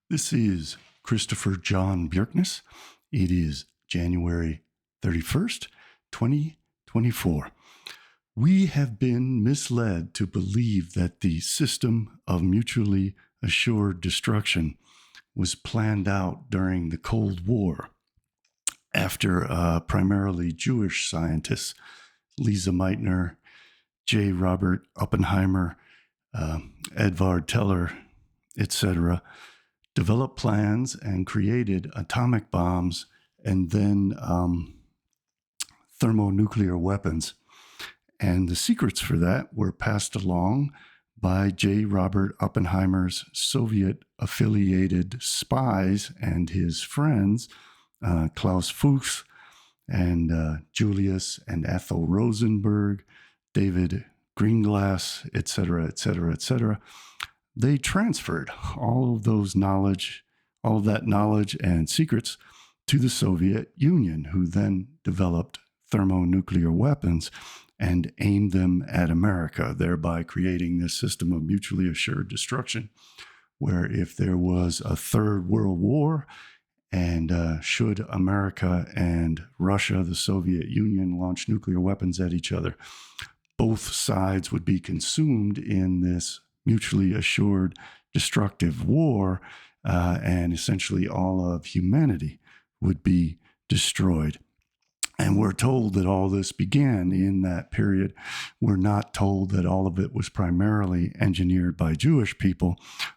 This is Christopher John Bjerknes. It is January 31st, 2024. We have been misled to believe that the system of mutually assured destruction was planned out during the Cold War after primarily Jewish scientists, Lisa Meitner, J. Robert Oppenheimer, Edvard Teller, etc., developed plans and created atomic bombs and then thermonuclear weapons. And the secrets for that were passed along by J. Robert Oppenheimer's Soviet-affiliated spies and his friends, Klaus Fuchs and Julius and Ethel Rosenberg, David Greenglass, etc., etc., etc. They transferred all of that knowledge and secrets to the Soviet Union, who then developed thermonuclear weapons and aimed them at America, thereby creating this system of mutually assured destruction, where if there was a third world war and should America and Russia, the Soviet Union, launch nuclear weapons at each other, both sides would be consumed in this mutually assured destructive war, and essentially all of humanity would be destroyed. And we're told that all this began in that period. We're not told that all of it was primarily engineered by Jewish people,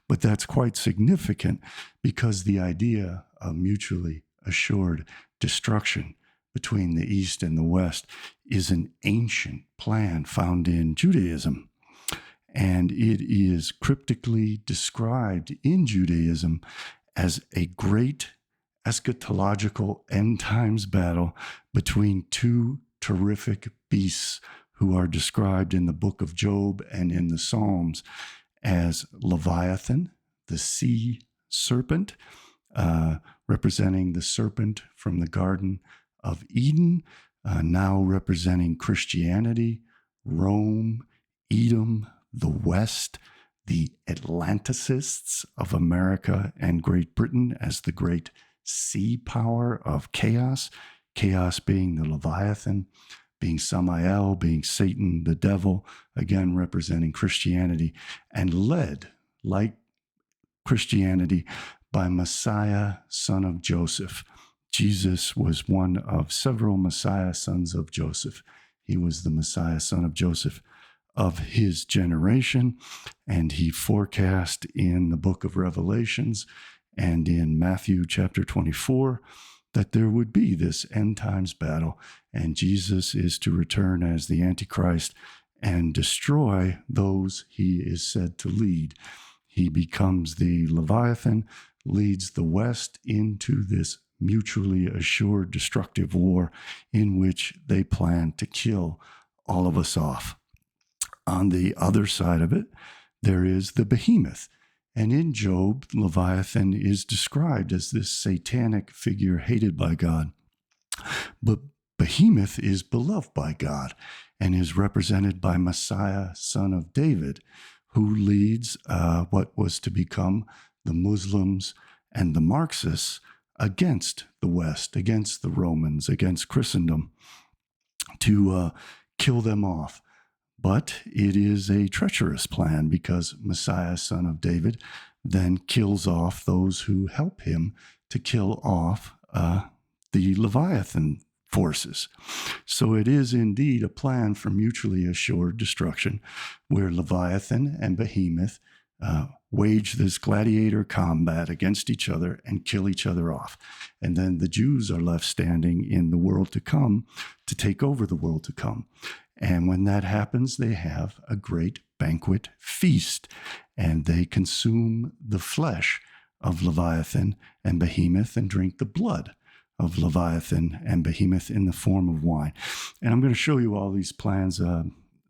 but that's quite significant because the idea of mutually assured destruction between the East and the West is an ancient plan found in Judaism. And it is cryptically described in Judaism as a great eschatological end times battle between two terrific beasts who are described in the book of Job and in the Psalms as Leviathan, the sea serpent, representing the serpent from the Garden of Eden, now representing Christianity, Rome, Edom, the West, the Atlanticists of America and Great Britain as the great sea power of chaos, chaos being the Leviathan, being Samael, being Satan, the devil, again representing Christianity, and led, like Christianity, by Messiah, son of Joseph. Jesus was one of several Messiah sons of Joseph. He was the Messiah, son of Joseph of his generation, and he forecast in the book of Revelations and in Matthew chapter 24 that there would be this end times battle, and Jesus is to return as the Antichrist and destroy those he is said to lead. He becomes the Leviathan, leads the West into this mutually assured destructive war in which they plan to kill all of us off. On the other side of it, there is the behemoth. And in Job, Leviathan is described as this satanic figure hated by God. But behemoth is beloved by God and is represented by Messiah, son of David, who leads what was to become the Muslims and the Marxists against the West, against the Romans, against Christendom, to kill them off. But it is a treacherous plan because Messiah, son of David, then kills off those who help him to kill off the Leviathan forces. So it is indeed a plan for mutually assured destruction where Leviathan and Behemoth wage this gladiator combat against each other and kill each other off. And then the Jews are left standing in the world to come to take over the world to come. And when that happens, they have a great banquet feast, and they consume the flesh of Leviathan and Behemoth and drink the blood of Leviathan and Behemoth in the form of wine. And I'm going to show you all these plans.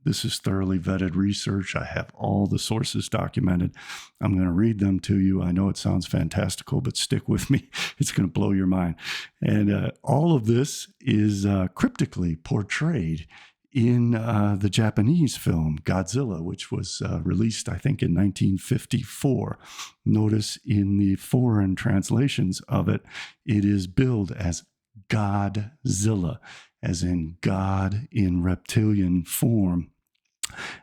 This is thoroughly vetted research. I have all the sources documented. I'm going to read them to you. I know it sounds fantastical, but stick with me. It's going to blow your mind. And all of this is cryptically portrayed in the Japanese film Godzilla, which was released, I think, in 1954. Notice in the foreign translations of it, it is billed as Godzilla, as in God in reptilian form.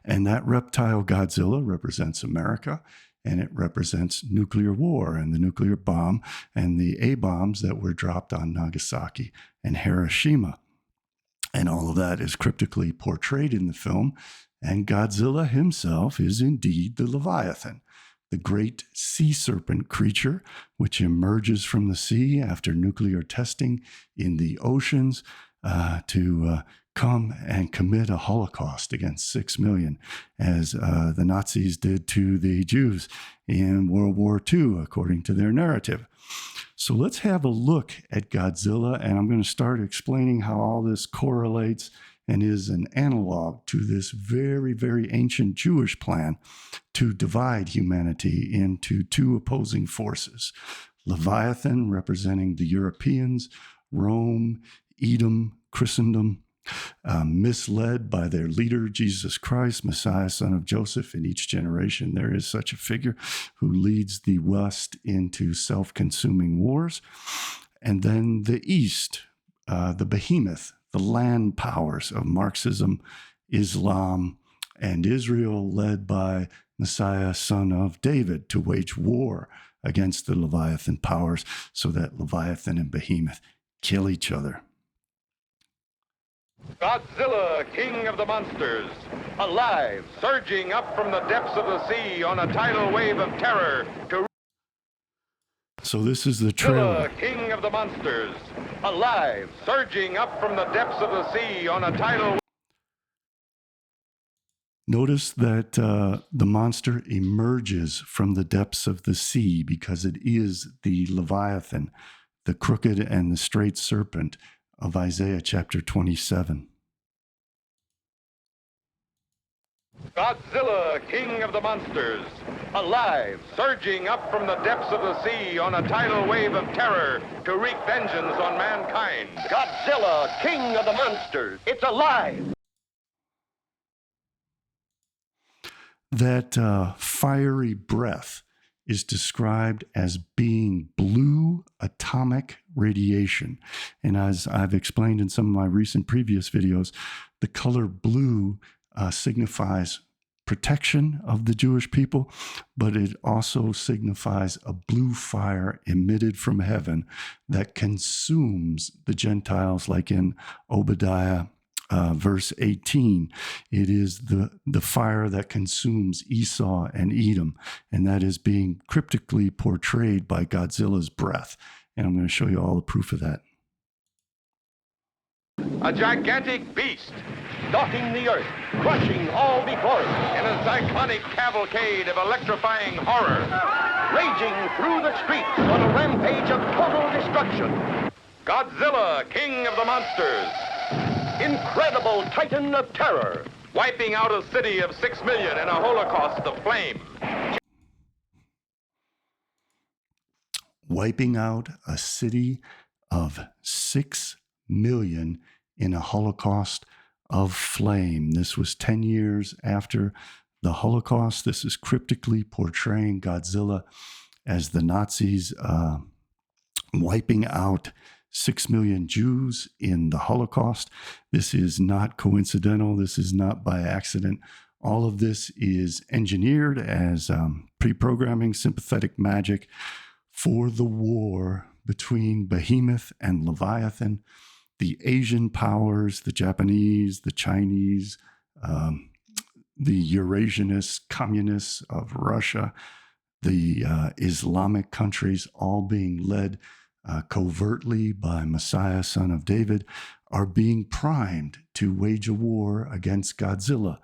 And that reptile Godzilla represents America, and it represents nuclear war and the nuclear bomb and the A-bombs that were dropped on Nagasaki and Hiroshima. And all of that is cryptically portrayed in the film. And Godzilla himself is indeed the Leviathan, the great sea serpent creature which emerges from the sea after nuclear testing in the oceans to come and commit a Holocaust against 6 million, as the Nazis did to the Jews in World War II, according to their narrative. So let's have a look at Godzilla, and I'm going to start explaining how all this correlates and is an analog to this very, very ancient Jewish plan to divide humanity into two opposing forces. Leviathan, representing the Europeans, Rome, Edom, Christendom, misled by their leader, Jesus Christ, Messiah, son of Joseph. In each generation, there is such a figure who leads the West into self-consuming wars. And then the East, the behemoth, the land powers of Marxism, Islam, and Israel, led by Messiah, son of David, to wage war against the Leviathan powers so that Leviathan and behemoth kill each other. Godzilla, king of the monsters, alive, surging up from the depths of the sea on a tidal wave of terror to... So this is the trailer. Godzilla, king of the monsters, alive, surging up from the depths of the sea on a tidal wave... Notice that the monster emerges from the depths of the sea because it is the Leviathan, the crooked and the straight serpent of Isaiah chapter 27. Godzilla, king of the monsters, alive, surging up from the depths of the sea on a tidal wave of terror to wreak vengeance on mankind. Godzilla, king of the monsters, it's alive. That fiery breath is described as being blue atomic radiation. And as I've explained in some of my recent previous videos, the color blue signifies protection of the Jewish people, but it also signifies a blue fire emitted from heaven that consumes the Gentiles, like in Obadiah verse 18. It is the fire that consumes Esau and Edom, and that is being cryptically portrayed by Godzilla's breath. And I'm going to show you all the proof of that. A gigantic beast, stalking the earth, crushing all before it, in a cyclonic cavalcade of electrifying horror, raging through the streets on a rampage of total destruction. Godzilla, king of the monsters, incredible titan of terror, wiping out a city of 6 million in a holocaust of flame. Wiping out a city of 6 million in a holocaust of flame. This was 10 years after the Holocaust. This is cryptically portraying Godzilla as the Nazis wiping out 6 million Jews in the Holocaust. This is not coincidental. This is not by accident. All of this is engineered as pre-programming sympathetic magic for the war between Behemoth and Leviathan, the Asian powers, the Japanese, the Chinese, the Eurasianists, communists of Russia, the Islamic countries, all being led covertly by Messiah, son of David, are being primed to wage a war against Godzilla,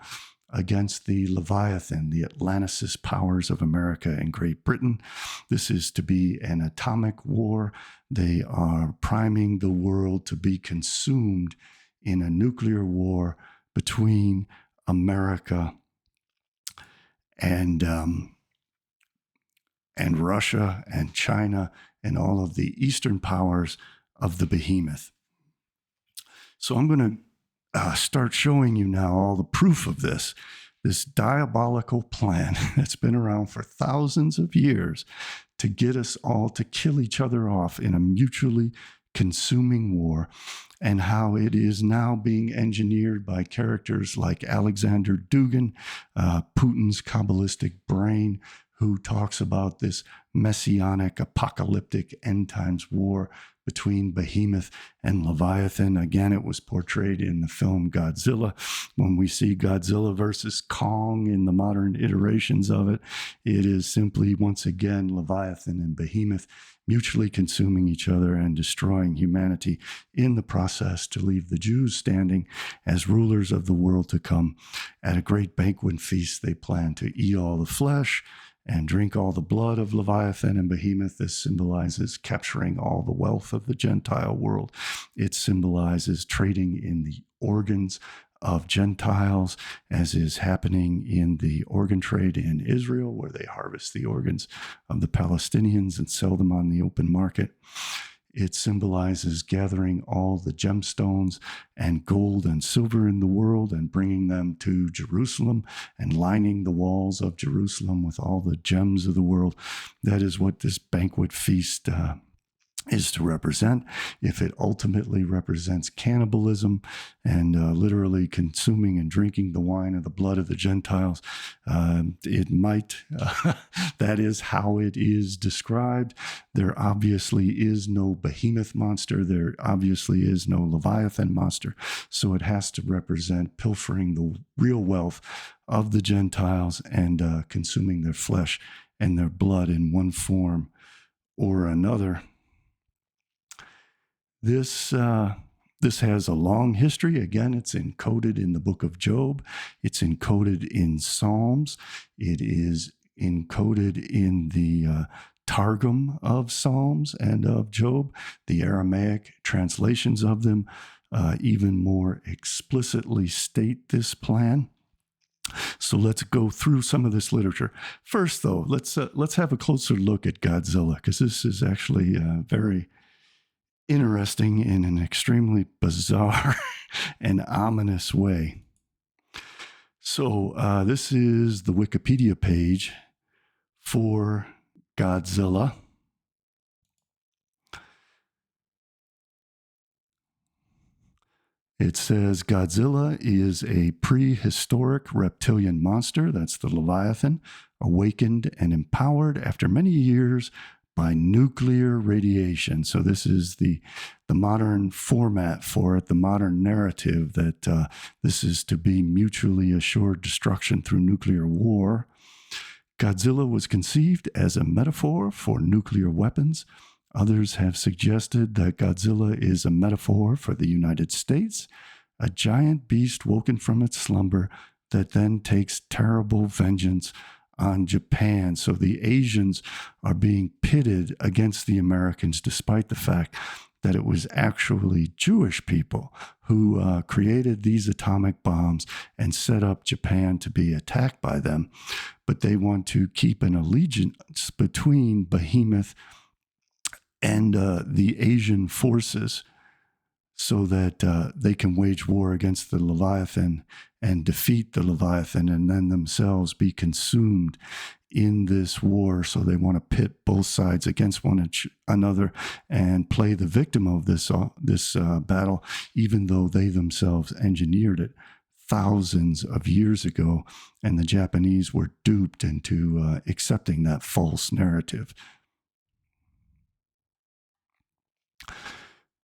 against the Leviathan, the Atlanticist powers of America and Great Britain. This is to be an atomic war. They are priming the world to be consumed in a nuclear war between America and Russia and China and all of the Eastern powers of the behemoth. So I'm going to start showing you now all the proof of this diabolical plan that's been around for thousands of years to get us all to kill each other off in a mutually consuming war, and how it is now being engineered by characters like Alexander Dugin, Putin's Kabbalistic brain, who talks about this messianic, apocalyptic end times war between Behemoth and Leviathan. Again, it was portrayed in the film Godzilla. When we see Godzilla versus Kong in the modern iterations of it, it is simply, once again, Leviathan and Behemoth mutually consuming each other and destroying humanity in the process, to leave the Jews standing as rulers of the world to come. At a great banquet feast, they plan to eat all the flesh and drink all the blood of Leviathan and Behemoth. This symbolizes capturing all the wealth of the Gentile world. It symbolizes trading in the organs of Gentiles, as is happening in the organ trade in Israel, where they harvest the organs of the Palestinians and sell them on the open market. It symbolizes gathering all the gemstones and gold and silver in the world and bringing them to Jerusalem and lining the walls of Jerusalem with all the gems of the world. That is what this banquet feast is to represent. If it ultimately represents cannibalism and literally consuming and drinking the wine of the blood of the Gentiles, it might, that is how it is described. There obviously is no Behemoth monster. There obviously is no Leviathan monster. So it has to represent pilfering the real wealth of the Gentiles and consuming their flesh and their blood in one form or another. This has a long history. Again, it's encoded in the book of Job. It's encoded in Psalms. It is encoded in the Targum of Psalms and of Job. The Aramaic translations of them even more explicitly state this plan. So let's go through some of this literature. First, though, let's have a closer look at Godzilla, because this is actually very interesting in an extremely bizarre and ominous way. So this is the Wikipedia page for Godzilla. It says Godzilla is a prehistoric reptilian monster, that's the Leviathan, awakened and empowered after many years by nuclear radiation. So this is the modern format for it, the modern narrative, that this is to be mutually assured destruction through nuclear war. Godzilla was conceived as a metaphor for nuclear weapons. Others have suggested that Godzilla is a metaphor for the United States, a giant beast woken from its slumber that then takes terrible vengeance on Japan. So the Asians are being pitted against the Americans, despite the fact that it was actually Jewish people who created these atomic bombs and set up Japan to be attacked by them. But they want to keep an allegiance between Behemoth and the Asian forces, so that they can wage war against the Leviathan and defeat the Leviathan, and then themselves be consumed in this war. So they want to pit both sides against one another and play the victim of this battle, even though they themselves engineered it thousands of years ago, and the Japanese were duped into accepting that false narrative.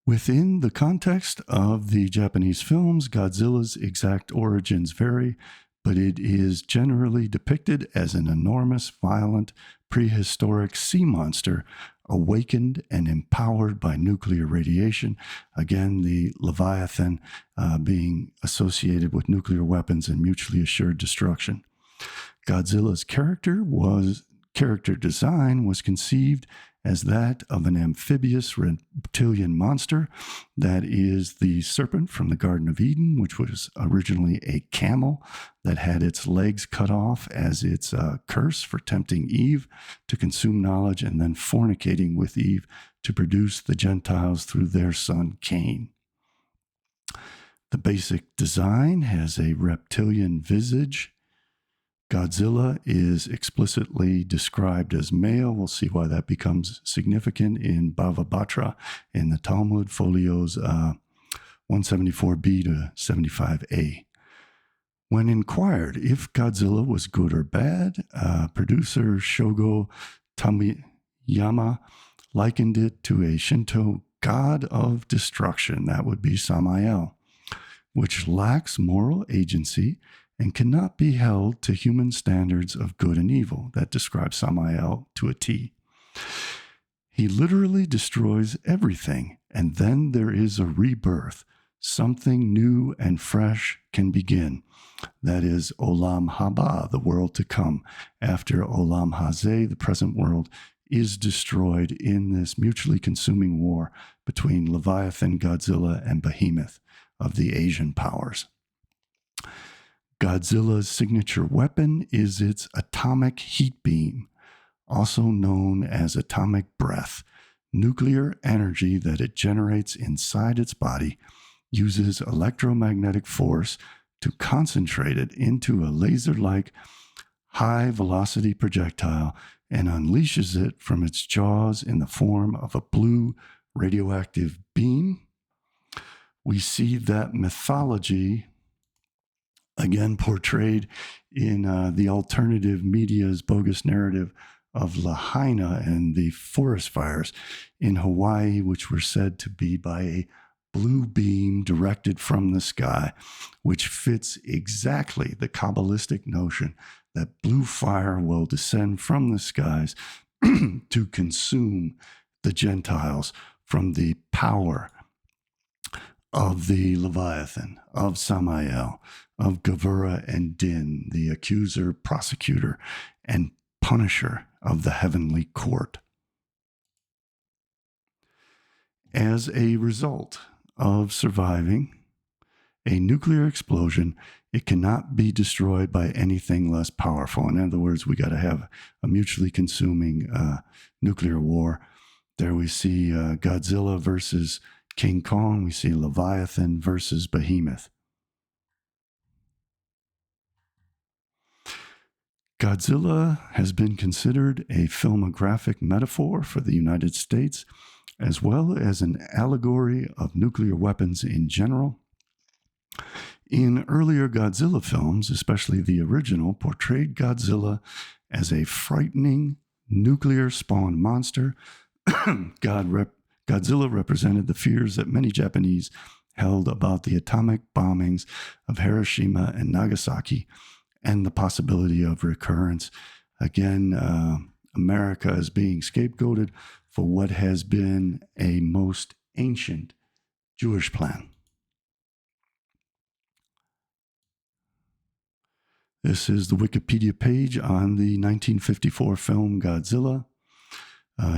Within the context of the Japanese films, Godzilla's exact origins vary, but it is generally depicted as an enormous, violent, prehistoric sea monster awakened and empowered by nuclear radiation. Again, the Leviathan being associated with nuclear weapons and mutually assured destruction. Godzilla's character design was conceived as that of an amphibious reptilian monster that is the serpent from the Garden of Eden, which was originally a camel that had its legs cut off as its curse for tempting Eve to consume knowledge and then fornicating with Eve to produce the Gentiles through their son Cain. The basic design has a reptilian visage. Godzilla is explicitly described as male. We'll see why that becomes significant in Bhava Batra in the Talmud, folios 174b to 75a. When inquired if Godzilla was good or bad, producer Shogo Tamiyama likened it to a Shinto god of destruction, that would be Samael, which lacks moral agency and cannot be held to human standards of good and evil. That describes Samael to a T. He literally destroys everything, and then there is a rebirth. Something new and fresh can begin. That is Olam Haba, the world to come, after Olam Hazeh, the present world, is destroyed in this mutually consuming war between Leviathan, Godzilla, and Behemoth of the Asian powers. Godzilla's signature weapon is its atomic heat beam, also known as atomic breath. Nuclear energy that it generates inside its body uses electromagnetic force to concentrate it into a laser-like high-velocity projectile and unleashes it from its jaws in the form of a blue radioactive beam. We see that mythology again portrayed in the alternative media's bogus narrative of Lahaina and the forest fires in Hawaii, which were said to be by a blue beam directed from the sky, which fits exactly the Kabbalistic notion that blue fire will descend from the skies to consume the Gentiles from the power of the Leviathan, of Samael, of Gevurah and Din, the accuser, prosecutor, and punisher of the heavenly court. As a result of surviving a nuclear explosion, it cannot be destroyed by anything less powerful. In other words, we got to have a mutually consuming nuclear war. There we see Godzilla versus King Kong. We see Leviathan versus Behemoth. Godzilla has been considered a filmographic metaphor for the United States, as well as an allegory of nuclear weapons in general. In earlier Godzilla films, especially the original, portrayed Godzilla as a frightening nuclear spawn monster. Godzilla represented the fears that many Japanese held about the atomic bombings of Hiroshima and Nagasaki and the possibility of recurrence. Again, America is being scapegoated for what has been a most ancient Jewish plan. This is the Wikipedia page on the 1954 film Godzilla.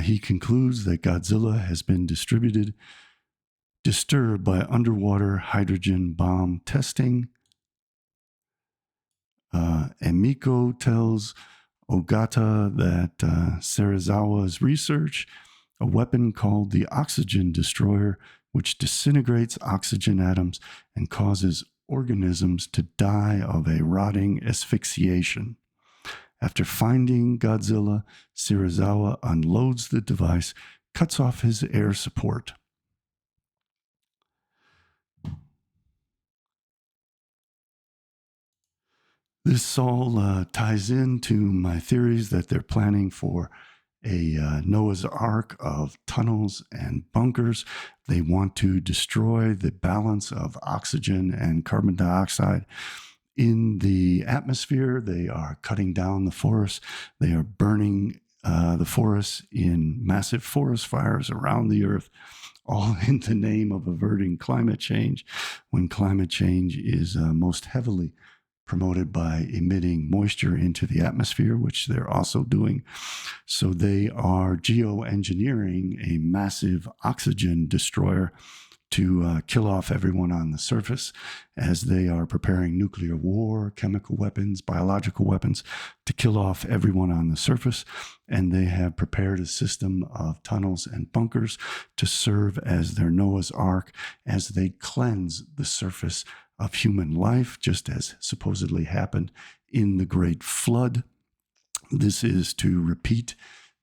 He concludes that Godzilla has been disturbed by underwater hydrogen bomb testing. Emiko tells Ogata that Serizawa's research, a weapon called the oxygen destroyer, which disintegrates oxygen atoms and causes organisms to die of a rotting asphyxiation. After finding Godzilla, Serizawa unloads the device, cuts off his air support. This all ties into my theories that they're planning for a Noah's Ark of tunnels and bunkers. They want to destroy the balance of oxygen and carbon dioxide in the atmosphere. They are cutting down the forests. They are burning the forests in massive forest fires around the earth, all in the name of averting climate change, when climate change is most heavily promoted by emitting moisture into the atmosphere, which they're also doing. So they are geoengineering a massive oxygen destroyer to kill off everyone on the surface as they are preparing nuclear war, chemical weapons, biological weapons to kill off everyone on the surface. And they have prepared a system of tunnels and bunkers to serve as their Noah's Ark as they cleanse the surface of human life, just as supposedly happened in the Great Flood. This is to repeat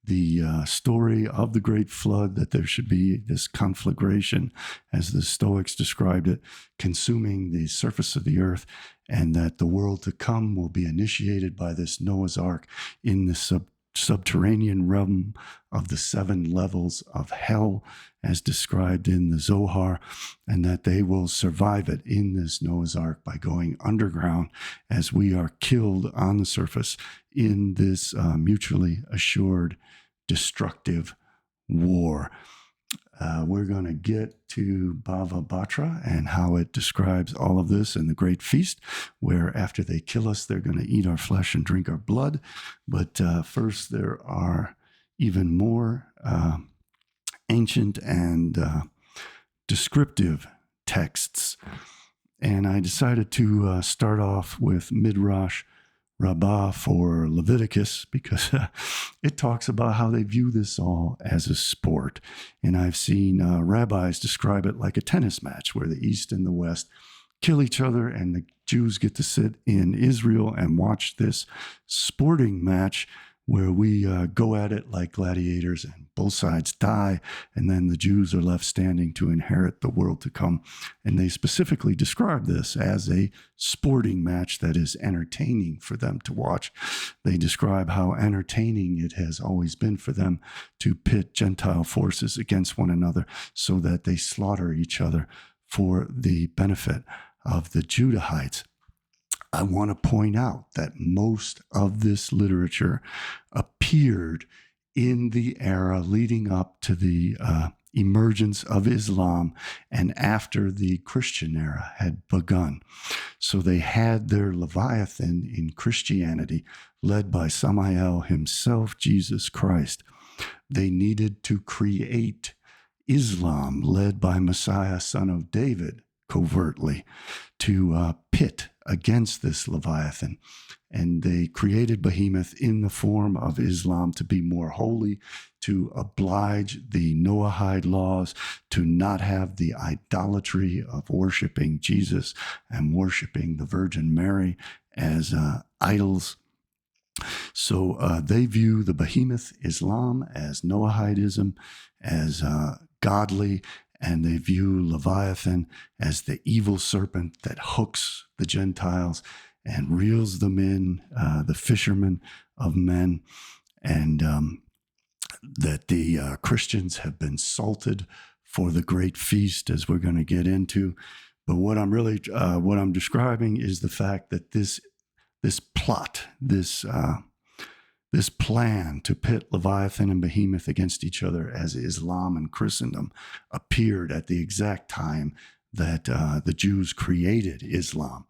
the story of the Great Flood, that there should be this conflagration, as the Stoics described it, consuming the surface of the earth, and that the world to come will be initiated by this Noah's Ark in the subterranean realm of the 7 levels of hell, as described in the Zohar, and that they will survive it in this Noah's Ark by going underground as we are killed on the surface in this mutually assured destructive war. We're going to get to Bava Batra and how it describes all of this in the Great Feast, where after they kill us, they're going to eat our flesh and drink our blood. But first, there are even more ancient and descriptive texts. And I decided to start off with Midrash Rabbah for Leviticus, because it talks about how they view this all as a sport. And I've seen rabbis describe it like a tennis match where the East and the West kill each other, and the Jews get to sit in Israel and watch this sporting match where we go at it like gladiators and both sides die, and then the Jews are left standing to inherit the world to come. And they specifically describe this as a sporting match that is entertaining for them to watch. They describe how entertaining it has always been for them to pit Gentile forces against one another so that they slaughter each other for the benefit of the Judahites. I want to point out that most of this literature appeared in the era leading up to the emergence of Islam and after the Christian era had begun. So they had their Leviathan in Christianity, led by Samael himself, Jesus Christ. They needed to create Islam, led by Messiah, son of David, covertly, to pit against this Leviathan. And they created Behemoth in the form of Islam to be more holy, to oblige the Noahide laws, to not have the idolatry of worshiping Jesus and worshiping the Virgin Mary as idols. So they view the Behemoth Islam as Noahidism, as godly, and they view Leviathan as the evil serpent that hooks the Gentiles and reels them in, the fishermen of men, and that the Christians have been salted for the great feast, as we're going to get into. But what I'm describing is the fact that this plot, this plan to pit Leviathan and Behemoth against each other as Islam and Christendom appeared at the exact time that the Jews created Islam,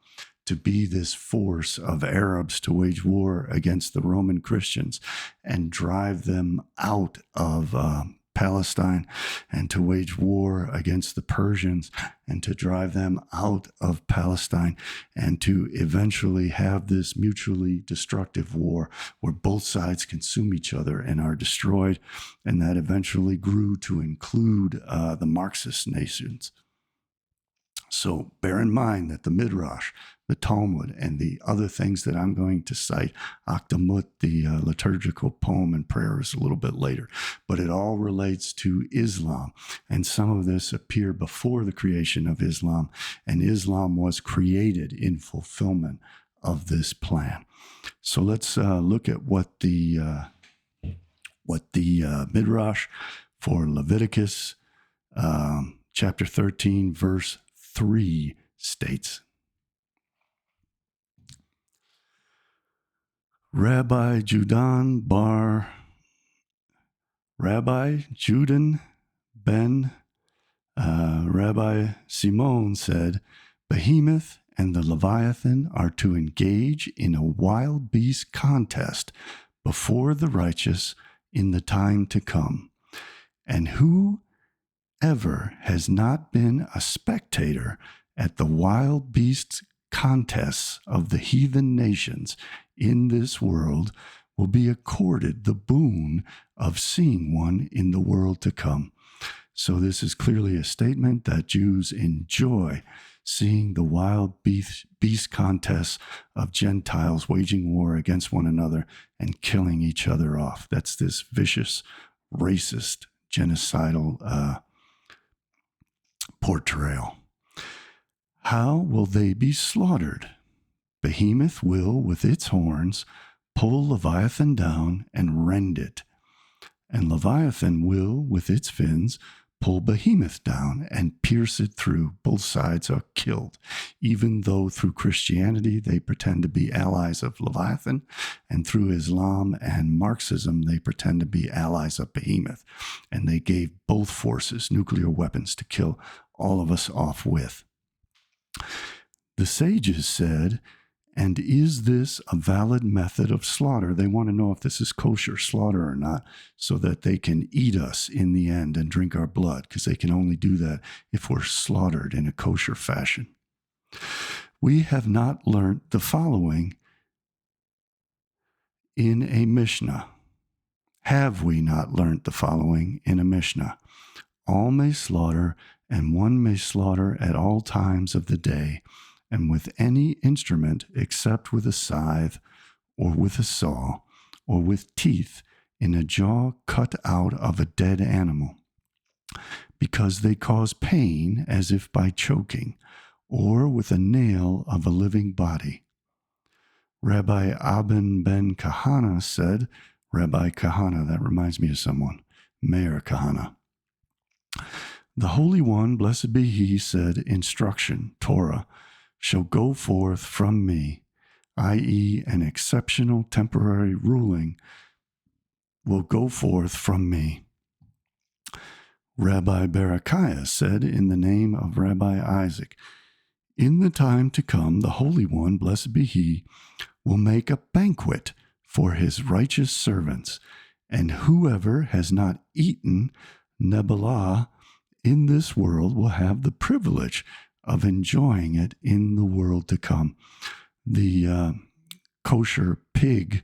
to be this force of Arabs to wage war against the Roman Christians and drive them out of Palestine, and to wage war against the Persians and to drive them out of Palestine, and to eventually have this mutually destructive war where both sides consume each other and are destroyed. And that eventually grew to include the Marxist nations. So bear in mind that the Midrash, the Talmud, and the other things that I'm going to cite, Akdamut, the liturgical poem and prayer, is a little bit later, but it all relates to Islam. And some of this appeared before the creation of Islam, and Islam was created in fulfillment of this plan. So let's look at what the Midrash for Leviticus chapter 13, verse 3 states. Rabbi Judan ben Rabbi Simon said, Behemoth and the Leviathan are to engage in a wild beast contest before the righteous in the time to come. And who whoever has not been a spectator at the wild beasts contests of the heathen nations in this world will be accorded the boon of seeing one in the world to come. So this is clearly a statement that Jews enjoy seeing the wild beast contests of Gentiles waging war against one another and killing each other off. That's this vicious, racist, genocidal portrayal. How will they be slaughtered? Behemoth will, with its horns, pull Leviathan down and rend it. And Leviathan will, with its fins, pull Behemoth down and pierce it through. Both sides are killed, even though through Christianity they pretend to be allies of Leviathan, and through Islam and Marxism they pretend to be allies of Behemoth. And they gave both forces nuclear weapons to kill all of us off with. The sages said, and is this a valid method of slaughter? They want to know if this is kosher slaughter or not, so that they can eat us in the end and drink our blood, because they can only do that if we're slaughtered in a kosher fashion. We have not learned the following in a Mishnah. Have we not learned the following in a Mishnah? All may slaughter, and one may slaughter at all times of the day, and with any instrument except with a scythe, or with a saw, or with teeth in a jaw cut out of a dead animal, because they cause pain as if by choking, or with a nail of a living body. Rabbi Abin ben Kahana said, Rabbi Kahana, that reminds me of someone, Meir Kahana. The Holy One, blessed be He, said, instruction, Torah, shall go forth from me, i.e., an exceptional temporary ruling will go forth from me. Rabbi Berechiah said in the name of Rabbi Isaac, in the time to come, the Holy One, blessed be He, will make a banquet for His righteous servants, and whoever has not eaten Nebelah in this world will have the privilege of enjoying it in the world to come. The kosher pig,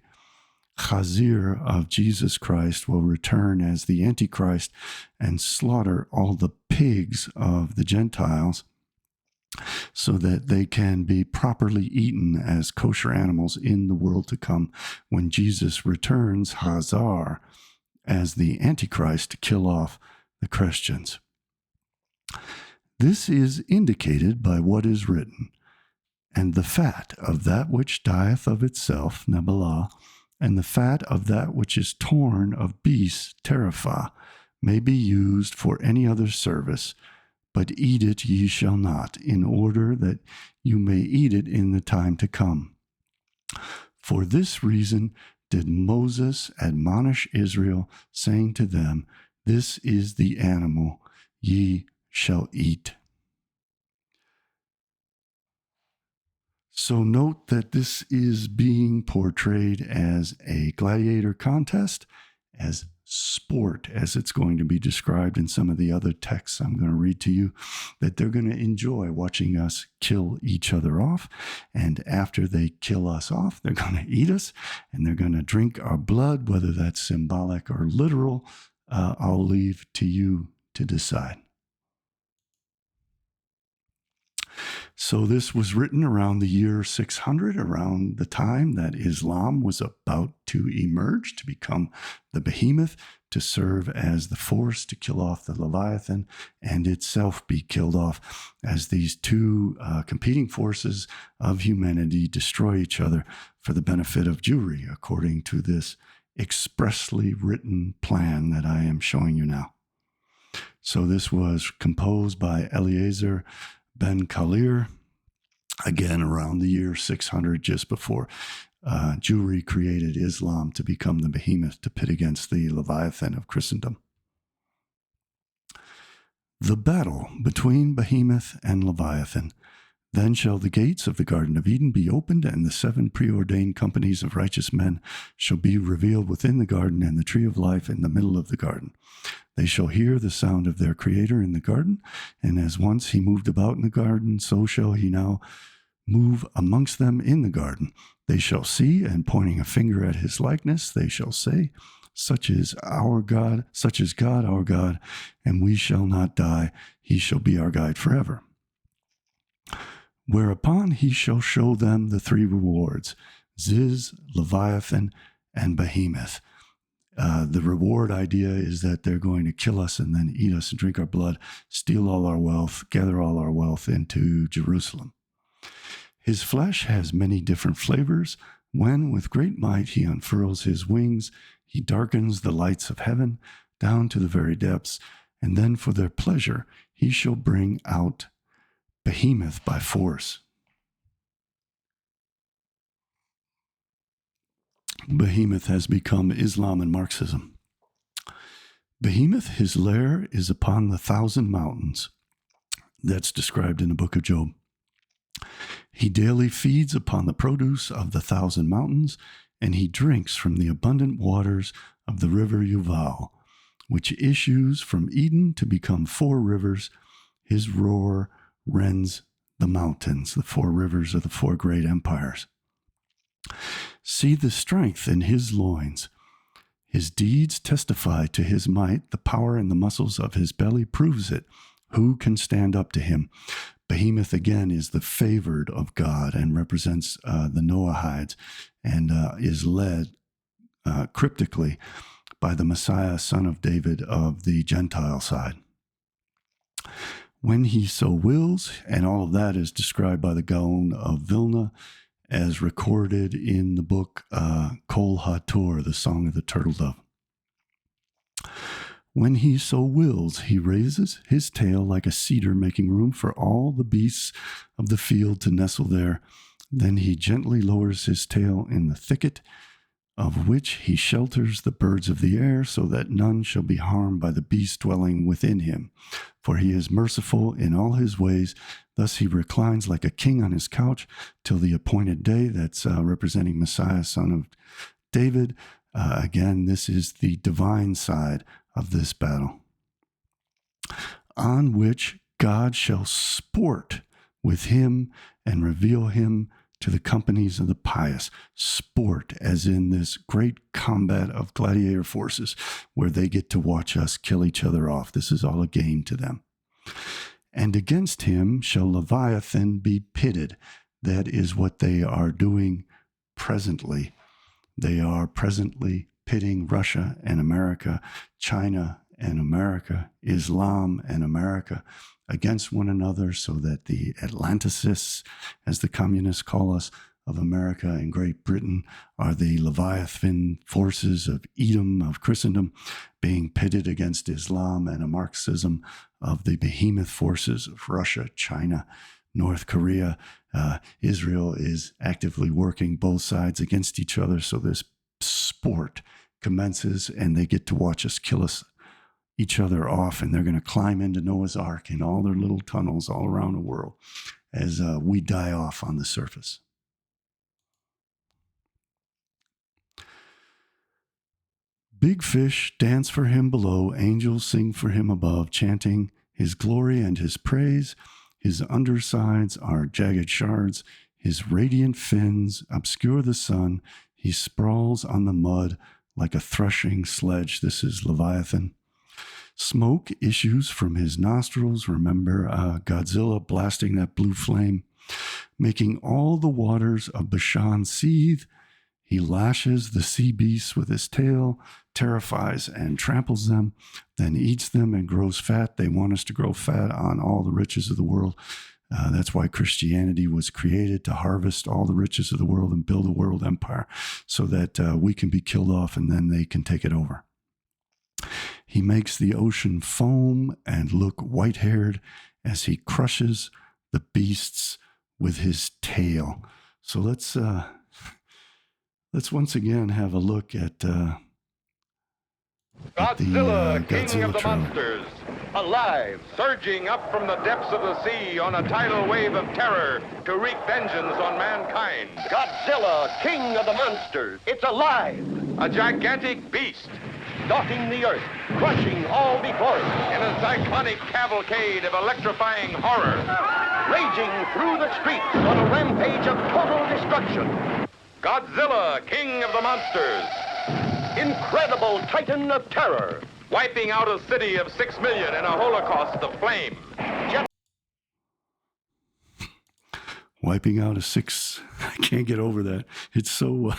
Chazir of Jesus Christ, will return as the Antichrist and slaughter all the pigs of the Gentiles so that they can be properly eaten as kosher animals in the world to come when Jesus returns, Hazar, as the Antichrist to kill off the Christians. This is indicated by what is written, and the fat of that which dieth of itself, Nebelah, and the fat of that which is torn of beasts, Terafah, may be used for any other service, but eat it ye shall not, in order that you may eat it in the time to come. For this reason did Moses admonish Israel, saying to them, this is the animal ye shall eat. So note that this is being portrayed as a gladiator contest, as sport, as it's going to be described in some of the other texts I'm going to read to you, that they're going to enjoy watching us kill each other off. And after they kill us off, they're going to eat us and they're going to drink our blood, whether that's symbolic or literal. I'll leave to you to decide. So this was written around the year 600, around the time that Islam was about to emerge, to become the behemoth, to serve as the force to kill off the Leviathan and itself be killed off as these two competing forces of humanity destroy each other for the benefit of Jewry, according to this expressly written plan that I am showing you now. So this was composed by Eliezer Ben Kalir, again around the year 600, just before Jewry created Islam to become the behemoth to pit against the Leviathan of Christendom. The battle between Behemoth and Leviathan. Then shall the gates of the Garden of Eden be opened, and the 7 preordained companies of righteous men shall be revealed within the garden, and the tree of life in the middle of the garden. They shall hear the sound of their Creator in the garden, and as once he moved about in the garden, so shall he now move amongst them in the garden. They shall see, and pointing a finger at his likeness, they shall say, such is our God, such is God our God, and we shall not die. He shall be our guide forever. Whereupon he shall show them the 3 rewards, Ziz, Leviathan, and Behemoth. The reward idea is that they're going to kill us and then eat us and drink our blood, steal all our wealth, gather all our wealth into Jerusalem. His flesh has many different flavors. When with great might he unfurls his wings, he darkens the lights of heaven down to the very depths, and then for their pleasure he shall bring out Behemoth by force. Behemoth has become Islam and Marxism. Behemoth, his lair is upon the 1,000 mountains. That's described in the book of Job. He daily feeds upon the produce of the 1,000 mountains, and he drinks from the abundant waters of the river Yuval, which issues from Eden to become 4 rivers. His roar rends the mountains, the 4 rivers of the 4 great empires. See the strength in his loins. His deeds testify to his might. The power in the muscles of his belly proves it. Who can stand up to him? Behemoth, again, is the favored of God and represents the Noahides, and is led cryptically by the Messiah, son of David, of the Gentile side. When he so wills, and all of that is described by the Gaon of Vilna, as recorded in the book Kol HaTor, the Song of the Turtle Dove. When he so wills, he raises his tail like a cedar, making room for all the beasts of the field to nestle there. Then he gently lowers his tail in the thicket, of which he shelters the birds of the air, so that none shall be harmed by the beast dwelling within him. For he is merciful in all his ways. Thus he reclines like a king on his couch till the appointed day. That's representing Messiah, son of David. Again, this is the divine side of this battle, on which God shall sport with him and reveal him to the companies of the pious. Sport, as in this great combat of gladiator forces where they get to watch us kill each other off. This is all a game to them. And against him shall Leviathan be pitted. That is what they are doing presently. They are presently pitting Russia and America, China and America, Islam and America against one another, so that the Atlanticists, as the communists call us, of America and Great Britain, are the Leviathan forces of Edom, of Christendom, being pitted against Islam and a Marxism of the behemoth forces of Russia, China, North Korea. Israel is actively working both sides against each other, so this sport commences, and they get to watch us kill each other off, and they're going to climb into Noah's Ark in all their little tunnels all around the world as we die off on the surface. Big fish dance for him below, angels sing for him above, chanting his glory and his praise. His undersides are jagged shards, his radiant fins obscure the sun. He sprawls on the mud like a threshing sledge. This is Leviathan. Smoke issues from his nostrils. Remember Godzilla blasting that blue flame, making all the waters of Bashan seethe. He lashes the sea beasts with his tail, terrifies and tramples them, then eats them and grows fat. They want us to grow fat on all the riches of the world. That's why Christianity was created, to harvest all the riches of the world and build a world empire so that we can be killed off and then they can take it over. He makes the ocean foam and look white-haired as he crushes the beasts with his tail. So let's once again have a look at Godzilla, King Godzilla of the trailer. Monsters. alive, surging up from the depths of the sea on a tidal wave of terror to wreak vengeance on mankind. Godzilla, king of the monsters. It's alive. A gigantic beast, stalking the earth, crushing all before it in a cyclonic cavalcade of electrifying horror, raging through the streets on a rampage of total destruction. Godzilla, king of the monsters. Incredible titan of terror, wiping out a city of 6 million in a holocaust of flame. Wiping out I can't get over that. It's so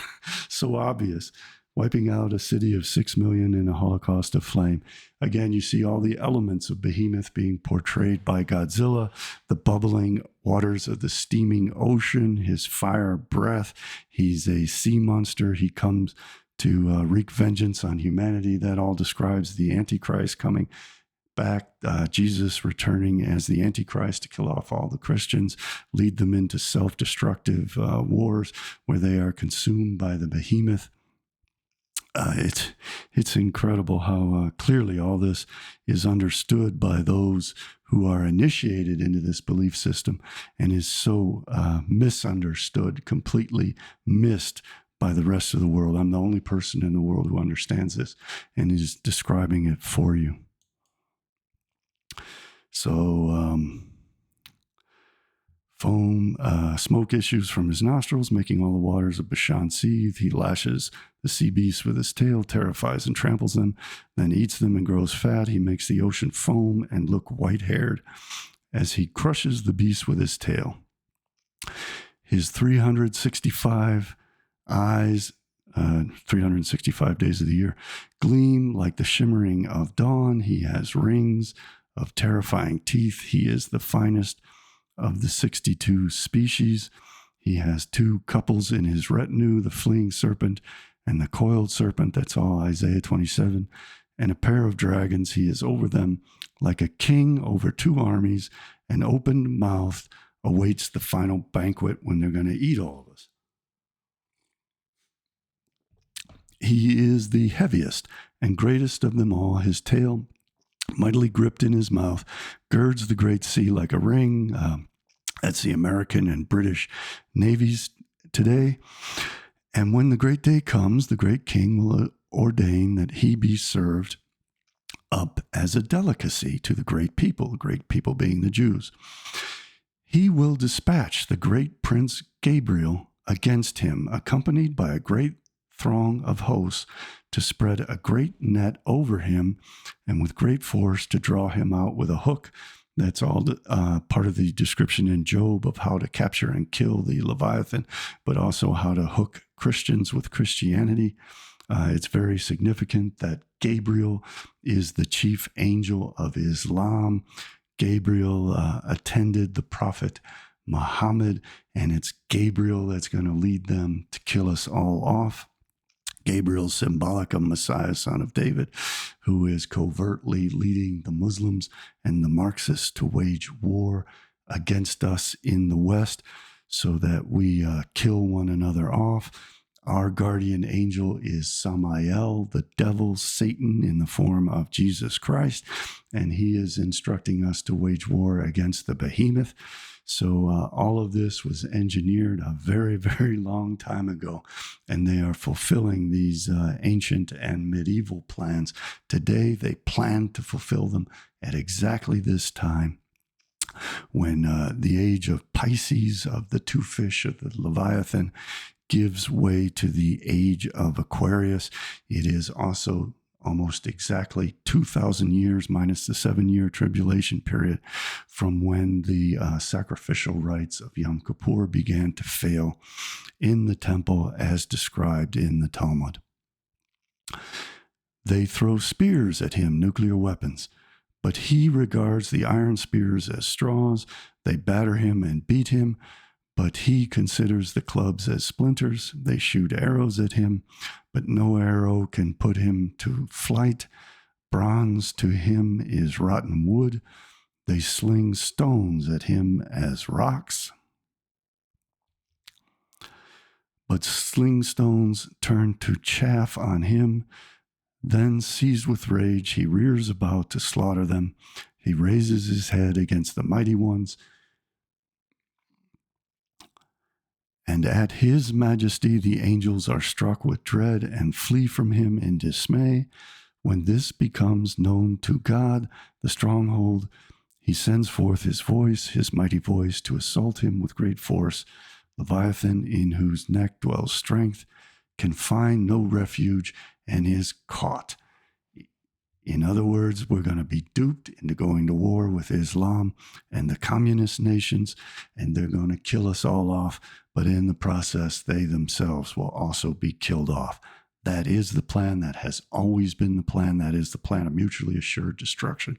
obvious. Wiping out a city of 6 million in a holocaust of flame. Again, you see all the elements of Behemoth being portrayed by Godzilla, the bubbling waters of the steaming ocean, his fire breath. He's a sea monster. He comes to wreak vengeance on humanity. That all describes the Antichrist coming back, Jesus returning as the Antichrist to kill off all the Christians, lead them into self-destructive wars where they are consumed by the Behemoth. It's incredible how clearly all this is understood by those who are initiated into this belief system, and is so misunderstood, completely missed by the rest of the world. I'm the only person in the world who understands this and is describing it for you. So, smoke issues from his nostrils, making all the waters of Bashan seethe. He lashes the sea beasts with his tail, terrifies and tramples them, then eats them and grows fat. He makes the ocean foam and look white-haired as he crushes the beast with his tail. His 365 eyes, 365 days of the year, gleam like the shimmering of dawn. He has rings of terrifying teeth. He is the finest of the 62 species. He has 2 couples in his retinue, the fleeing serpent and the coiled serpent. That's all Isaiah 27. And a pair of dragons. He is over them like a king over 2 armies, and open mouthed awaits the final banquet when they're going to eat all of us. He is the heaviest and greatest of them all. His tail, mightily gripped in his mouth, girds the great sea like a ring. That's the American and British navies today. And when the great day comes, the great king will ordain that he be served up as a delicacy to the great people being the Jews. He will dispatch the great prince Gabriel against him, accompanied by a great throng of hosts, to spread a great net over him, and with great force to draw him out with a hook. That's all part of the description in Job of how to capture and kill the Leviathan, but also how to hook Christians with Christianity. It's very significant that Gabriel is the chief angel of Islam. Gabriel attended the prophet Muhammad, and it's Gabriel that's going to lead them to kill us all off. Gabriel, symbolic of Messiah, son of David, who is covertly leading the Muslims and the Marxists to wage war against us in the West so that we kill one another off. Our guardian angel is Samael, the devil, Satan, in the form of Jesus Christ, and he is instructing us to wage war against the Behemoth. So all of this was engineered a very, very long time ago, and they are fulfilling these ancient and medieval plans. Today, they plan to fulfill them at exactly this time, when the age of Pisces, of the 2 fish, of the Leviathan, gives way to the age of Aquarius. It is also almost exactly 2,000 years minus the 7-year tribulation period from when the sacrificial rites of Yom Kippur began to fail in the temple as described in the Talmud. They throw spears at him, nuclear weapons, but he regards the iron spears as straws. They batter him and beat him, but he considers the clubs as splinters. They shoot arrows at him, but no arrow can put him to flight. Bronze to him is rotten wood. They sling stones at him as rocks. But sling stones turn to chaff on him. Then, seized with rage, he rears about to slaughter them. He raises his head against the mighty ones, and at his majesty the angels are struck with dread and flee from him in dismay. When this becomes known to God, the stronghold, he sends forth his voice, his mighty voice, to assault him with great force. Leviathan, in whose neck dwells strength, can find no refuge and is caught. In other words, we're going to be duped into going to war with Islam and the communist nations, and they're going to kill us all off. But in the process, they themselves will also be killed off. That is the plan. That has always been the plan. That is the plan of mutually assured destruction.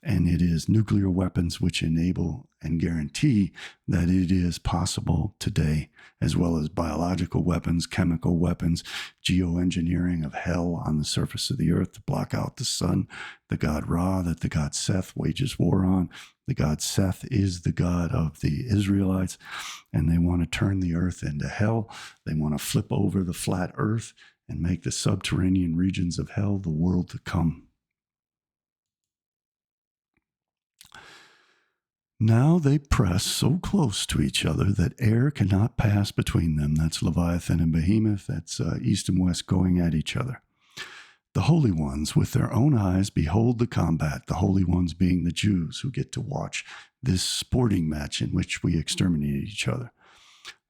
And it is nuclear weapons which enable and guarantee that it is possible today, as well as biological weapons, chemical weapons, geoengineering of hell on the surface of the earth to block out the sun, the god Ra that the god Seth wages war on. The god Seth is the god of the Israelites, and they want to turn the earth into hell. They want to flip over the flat earth and make the subterranean regions of hell the world to come. Now they press so close to each other that air cannot pass between them. That's Leviathan and Behemoth. That's east and west going at each other. The holy ones with their own eyes behold the combat, the holy ones being the Jews who get to watch this sporting match in which we exterminate each other.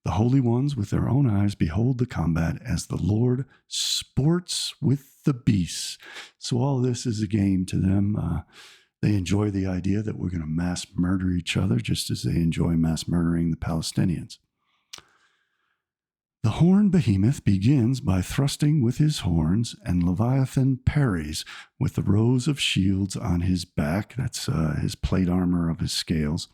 The holy ones with their own eyes behold the combat as the Lord sports with the beasts. So all this is a game to them. They enjoy the idea that we're going to mass murder each other, just as they enjoy mass murdering the Palestinians. The horned behemoth begins by thrusting with his horns, and Leviathan parries with the rows of shields on his back. That's his plate armor of his scales.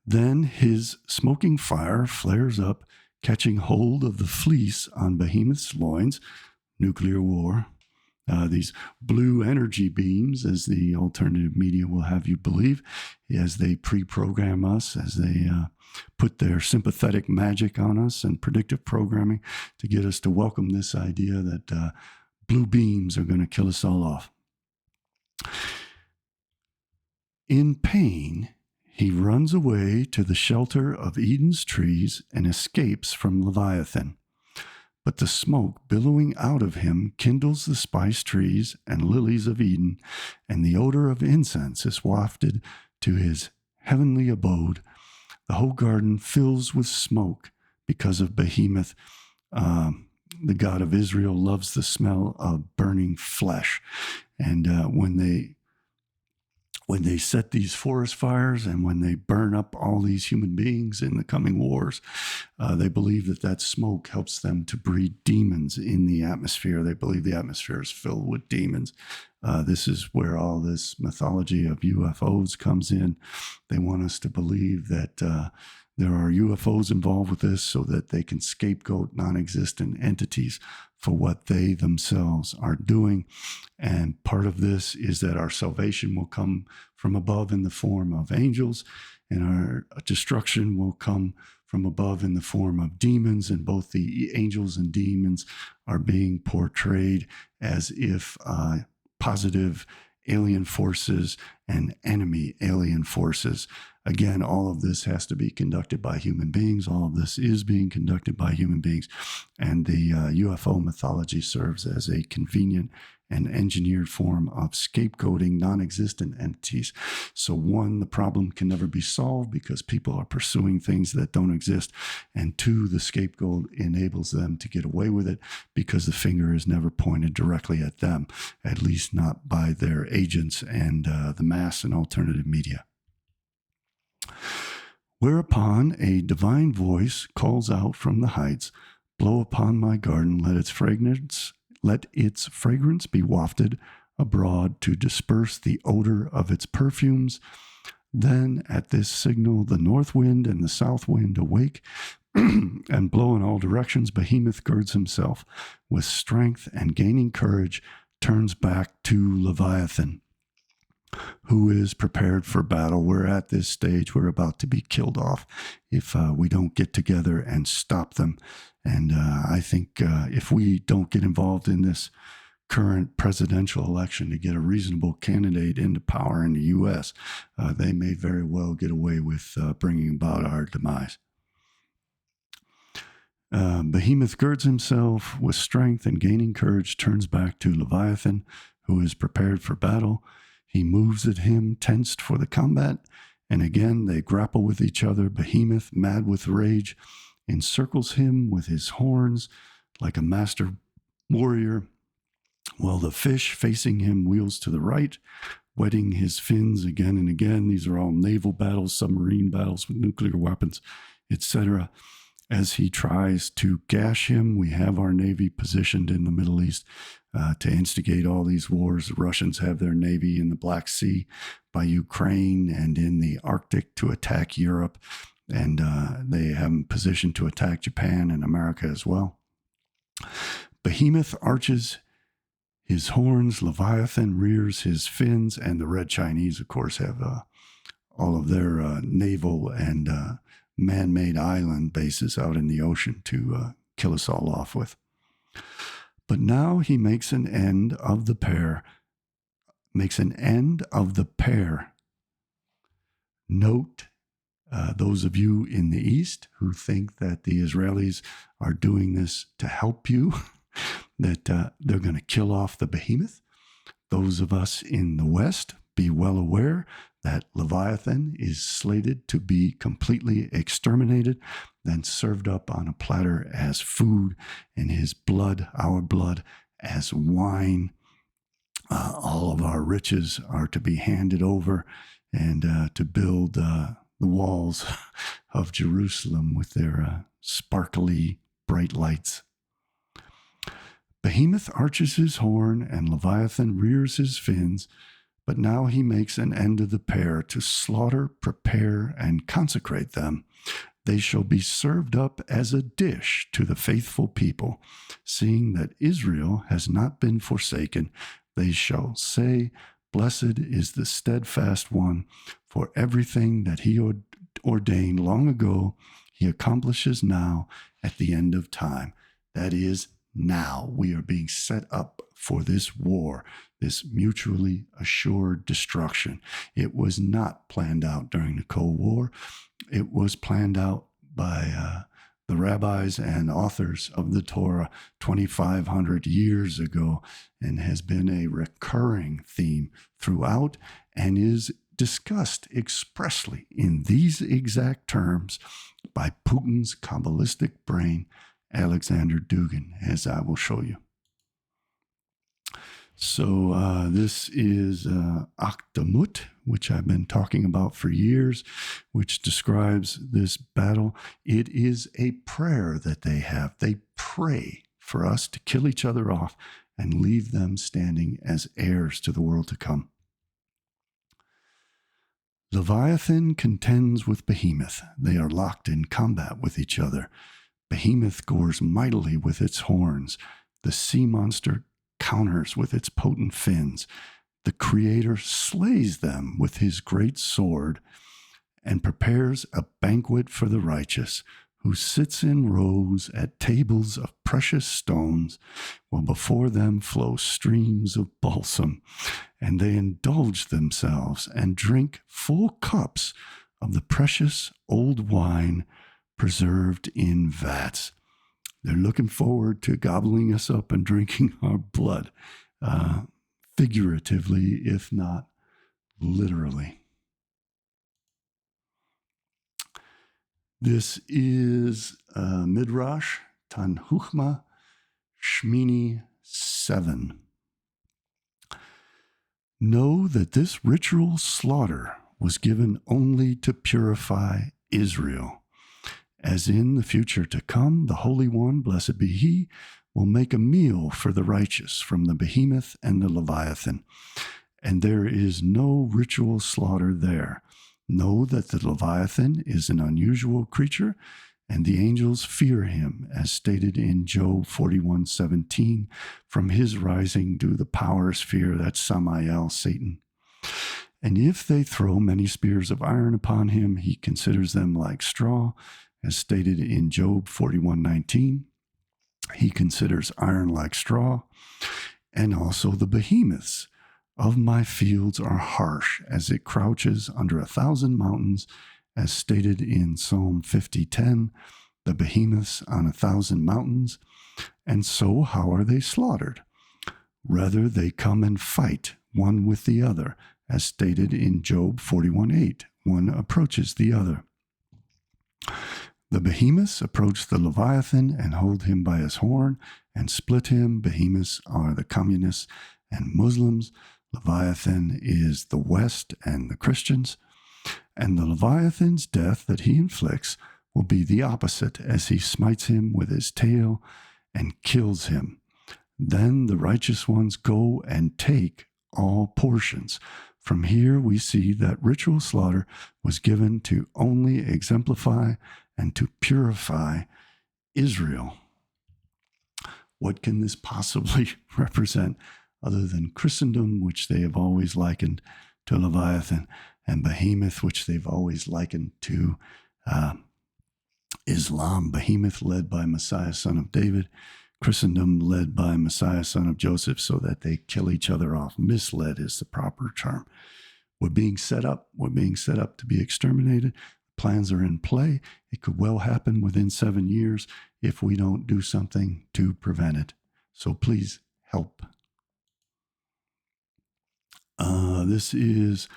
Then his smoking fire flares up, catching hold of the fleece on Behemoth's loins. Nuclear war. These blue energy beams, as the alternative media will have you believe, as they pre-program us, as they put their sympathetic magic on us and predictive programming to get us to welcome this idea that blue beams are going to kill us all off. In pain, he runs away to the shelter of Eden's trees and escapes from Leviathan. But the smoke billowing out of him kindles the spice trees and lilies of Eden, and the odor of incense is wafted to his heavenly abode. The whole garden fills with smoke because of Behemoth. The God of Israel loves the smell of burning flesh. And when they set these forest fires and when they burn up all these human beings in the coming wars, they believe that smoke helps them to breed demons in the atmosphere. They believe the atmosphere is filled with demons. This is where all this mythology of UFOs comes in. They want us to believe that there are UFOs involved with this so that they can scapegoat non-existent entities for what they themselves are doing. And part of this is that our salvation will come from above in the form of angels, and our destruction will come from above in the form of demons. And both the angels and demons are being portrayed as if positive alien forces and enemy alien forces. Again, all of this has to be conducted by human beings. All of this is being conducted by human beings. And the UFO mythology serves as a convenient and engineered form of scapegoating non-existent entities. So one, the problem can never be solved because people are pursuing things that don't exist. And two, the scapegoat enables them to get away with it because the finger is never pointed directly at them, at least not by their agents and the mass and alternative media. Whereupon a divine voice calls out from the heights, "Blow upon my garden, let its fragrance be wafted abroad to disperse the odor of its perfumes." Then at this signal, the north wind and the south wind awake and blow in all directions. Behemoth girds himself with strength and gaining courage turns back to Leviathan, who is prepared for battle. We're at this stage. We're about to be killed off if we don't get together and stop them. And I think if we don't get involved in this current presidential election to get a reasonable candidate into power in the U.S., they may very well get away with bringing about our demise. Behemoth girds himself with strength and gaining courage turns back to Leviathan, who is prepared for battle. He moves at him, tensed for the combat, and again they grapple with each other. Behemoth, mad with rage, encircles him with his horns like a master warrior, while the fish facing him wheels to the right, wetting his fins again and again. These are all naval battles, submarine battles with nuclear weapons, etc. As he tries to gash him, we have our Navy positioned in the Middle East to instigate all these wars. The Russians have their Navy in the Black Sea by Ukraine and in the Arctic to attack Europe. And they have them positioned to attack Japan and America as well. Behemoth arches his horns, Leviathan rears his fins, and the Red Chinese, of course, have all of their naval and man-made island bases out in the ocean to kill us all off with. But now he makes an end of the pair. Note those of you in the East who think that the Israelis are doing this to help you, that they're going to kill off the behemoth. Those of us in the West, be well aware that Leviathan is slated to be completely exterminated, then served up on a platter as food, and his blood, our blood, as wine. All of our riches are to be handed over and to build the walls of Jerusalem with their sparkly, bright lights. Behemoth arches his horn and Leviathan rears his fins, but now he makes an end of the pair to slaughter, prepare, and consecrate them. They shall be served up as a dish to the faithful people. Seeing that Israel has not been forsaken, they shall say, Blessed is the steadfast one, for everything that he ordained long ago, he accomplishes now at the end of time. That is, now we are being set up for this war, this mutually assured destruction. It was not planned out during the Cold War. It was planned out by the rabbis and authors of the Torah 2,500 years ago, and has been a recurring theme throughout, and is discussed expressly in these exact terms by Putin's Kabbalistic brain, Alexander Dugin, as I will show you. So this is Akhdamut, which I've been talking about for years, which describes this battle. It is a prayer that they have. They pray for us to kill each other off and leave them standing as heirs to the world to come. Leviathan contends with Behemoth. They are locked in combat with each other. Behemoth gores mightily with its horns. The sea monster counters with its potent fins. The Creator slays them with his great sword and prepares a banquet for the righteous, who sits in rows at tables of precious stones, while before them flow streams of balsam, and they indulge themselves and drink full cups of the precious old wine preserved in vats. They're looking forward to gobbling us up and drinking our blood, figuratively, if not literally. This is Midrash, Tanhuma, Shmini 7. Know that this ritual slaughter was given only to purify Israel. As in the future to come, the Holy One, blessed be He, will make a meal for the righteous from the behemoth and the Leviathan. And there is no ritual slaughter there. Know that the Leviathan is an unusual creature, and the angels fear him, as stated in Job 41:17. From his rising do the powers fear, that's Samael, Satan. And if they throw many spears of iron upon him, he considers them like straw, as stated in Job 41:19. He considers iron like straw. And also the behemoths of my fields are harsh as it crouches under 1,000 mountains, as stated in Psalm 50:10, the behemoths on 1,000 mountains. And so how are they slaughtered? Rather, they come and fight one with the other, as stated in Job 41:8. One approaches the other. The behemoths approach the Leviathan and hold him by his horn and split him. Behemoths are the communists and Muslims. Leviathan is the West and the Christians. And the Leviathan's death that he inflicts will be the opposite, as he smites him with his tail and kills him. Then the righteous ones go and take all portions. From here we see that ritual slaughter was given to only exemplify and to purify Israel. What can this possibly represent other than Christendom, which they have always likened to Leviathan, and Behemoth, which they've always likened to Islam? Behemoth led by Messiah, son of David. Christendom led by Messiah, son of Joseph, so that they kill each other off. Misled is the proper term. We're being set up. We're being set up to be exterminated. Plans are in play. It could well happen within 7 years if we don't do something to prevent it. So please help. This is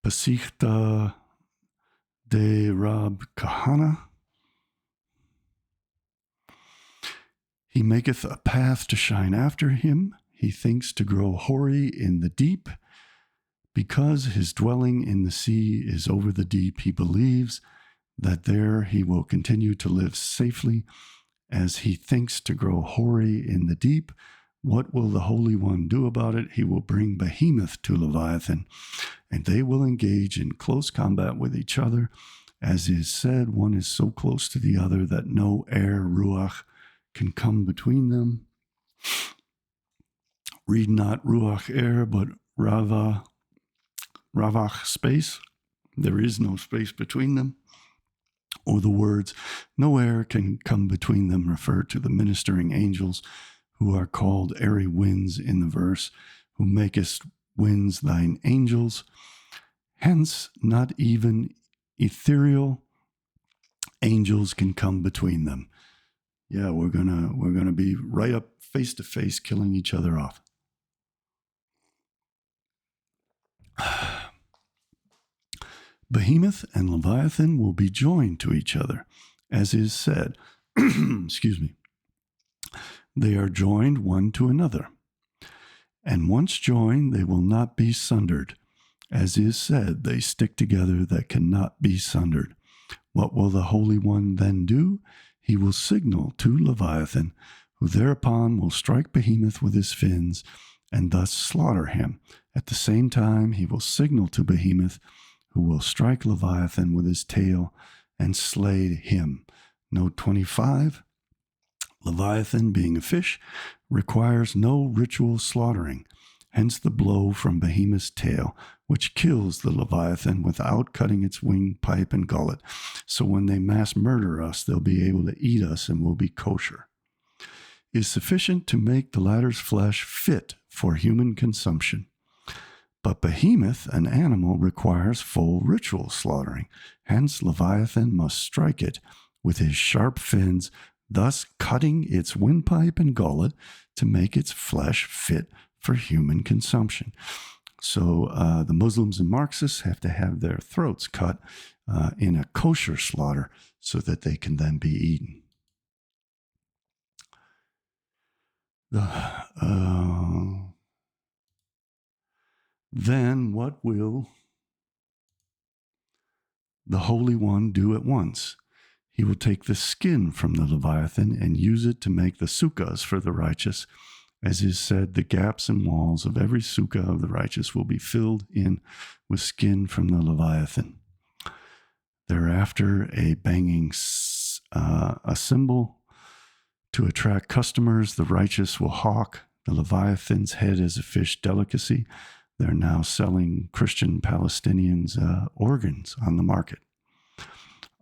Pasichta de Rab Kahana. He maketh a path to shine after him. He thinks to grow hoary in the deep. Because his dwelling in the sea is over the deep, he believes that there he will continue to live safely. As he thinks to grow hoary in the deep, what will the Holy One do about it? He will bring Behemoth to Leviathan, and they will engage in close combat with each other. As is said, one is so close to the other that no air, ruach, can come between them. Read not ruach air, but ravach space. There is no space between them. Or the words, no air can come between them, refer to the ministering angels, who are called airy winds in the verse, who makest winds thine angels. Hence, not even ethereal angels can come between them. Yeah, we're gonna be right up face to face, killing each other off. Behemoth and Leviathan will be joined to each other, as is said. Excuse me. They are joined one to another. And once joined, they will not be sundered. As is said, they stick together that cannot be sundered. What will the Holy One then do? He will signal to Leviathan, who thereupon will strike Behemoth with his fins, and thus slaughter him. At the same time, he will signal to Behemoth, who will strike Leviathan with his tail and slay him. Note 25. Leviathan, being a fish, requires no ritual slaughtering, hence the blow from Behemoth's tail, which kills the Leviathan without cutting its windpipe and gullet. So when they mass murder us, they'll be able to eat us and we'll be kosher. Is sufficient to make the latter's flesh fit for human consumption. But Behemoth, an animal, requires full ritual slaughtering. Hence Leviathan must strike it with his sharp fins, thus cutting its windpipe and gullet to make its flesh fit for human consumption. So the Muslims and Marxists have to have their throats cut in a kosher slaughter so that they can then be eaten. Then what will the Holy One do at once? He will take the skin from the Leviathan and use it to make the sukkahs for the righteous. As is said, the gaps and walls of every sukkah of the righteous will be filled in with skin from the Leviathan. Thereafter, a banging a cymbal to attract customers. The righteous will hawk the Leviathan's head as a fish delicacy. They're now selling Christian Palestinians organs on the market.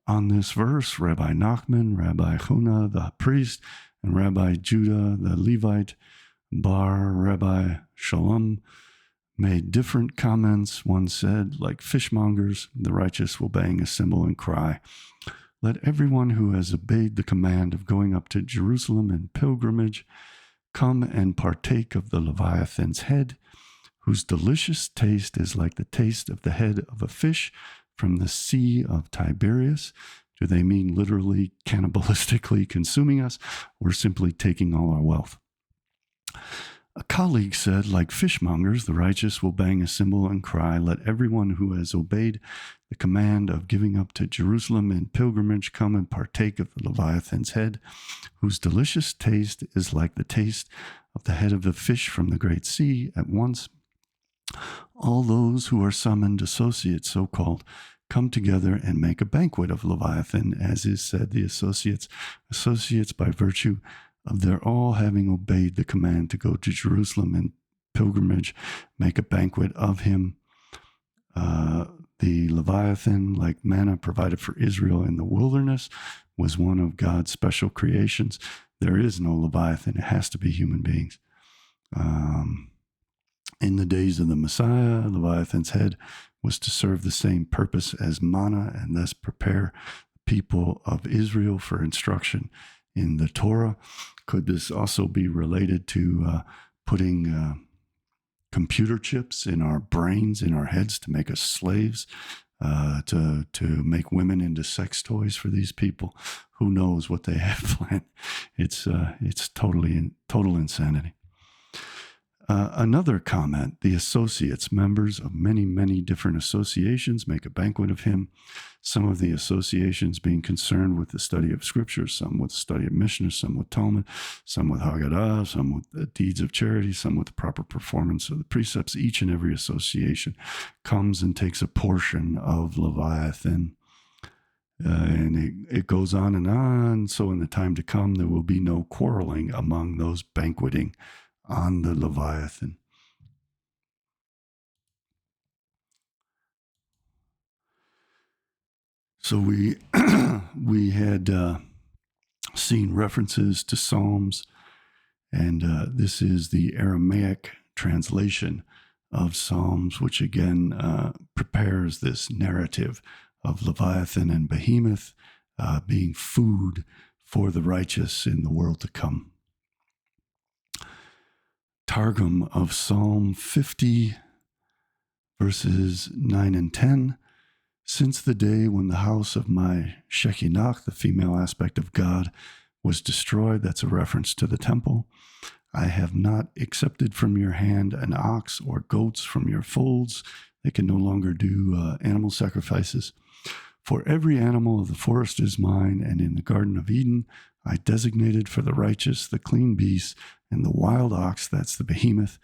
On this verse, Rabbi Nachman, Rabbi Huna, the priest, and Rabbi Judah, the Levite, Bar Rabbi Shalom made different comments. One said, like fishmongers, the righteous will bang a cymbal and cry, "Let everyone who has obeyed the command of going up to Jerusalem in pilgrimage come and partake of the Leviathan's head, whose delicious taste is like the taste of the head of a fish from the Sea of Tiberias." Do they mean literally cannibalistically consuming us, or simply taking all our wealth? A colleague said, like fishmongers, the righteous will bang a cymbal and cry, "Let everyone who has obeyed the command of giving up to Jerusalem in pilgrimage come and partake of the Leviathan's head, whose delicious taste is like the taste of the head of the fish from the great sea." At once, all those who are summoned, associates so-called, come together and make a banquet of Leviathan, as is said, the associates by virtue of their all having obeyed the command to go to Jerusalem in pilgrimage, make a banquet of him. The Leviathan, like manna provided for Israel in the wilderness, was one of God's special creations. There is no Leviathan. It has to be human beings. In the days of the Messiah, Leviathan's head was to serve the same purpose as manna and thus prepare the people of Israel for instruction in the Torah. Could this also be related to putting computer chips in our brains, in our heads, to make us slaves, to make women into sex toys for these people? Who knows what they have planned? It's total insanity. Another comment, the associates, members of many, many different associations, make a banquet of him. Some of the associations being concerned with the study of Scripture, some with the study of Mishnah, some with Talmud, some with Haggadah, some with the deeds of charity, some with the proper performance of the precepts. Each and every association comes and takes a portion of Leviathan. And it goes on and on. So in the time to come, there will be no quarreling among those banqueting on the Leviathan. So we had seen references to Psalms, and this is the Aramaic translation of Psalms, which again prepares this narrative of Leviathan and Behemoth being food for the righteous in the world to come. Targum of Psalm 50, verses 9 and 10. Since the day when the house of my Shekinah, the female aspect of God, was destroyed, that's a reference to the temple, I have not accepted from your hand an ox or goats from your folds. They can no longer do animal sacrifices. For every animal of the forest is mine, and in the Garden of Eden I designated for the righteous the clean beast and the wild ox, that's the behemoth,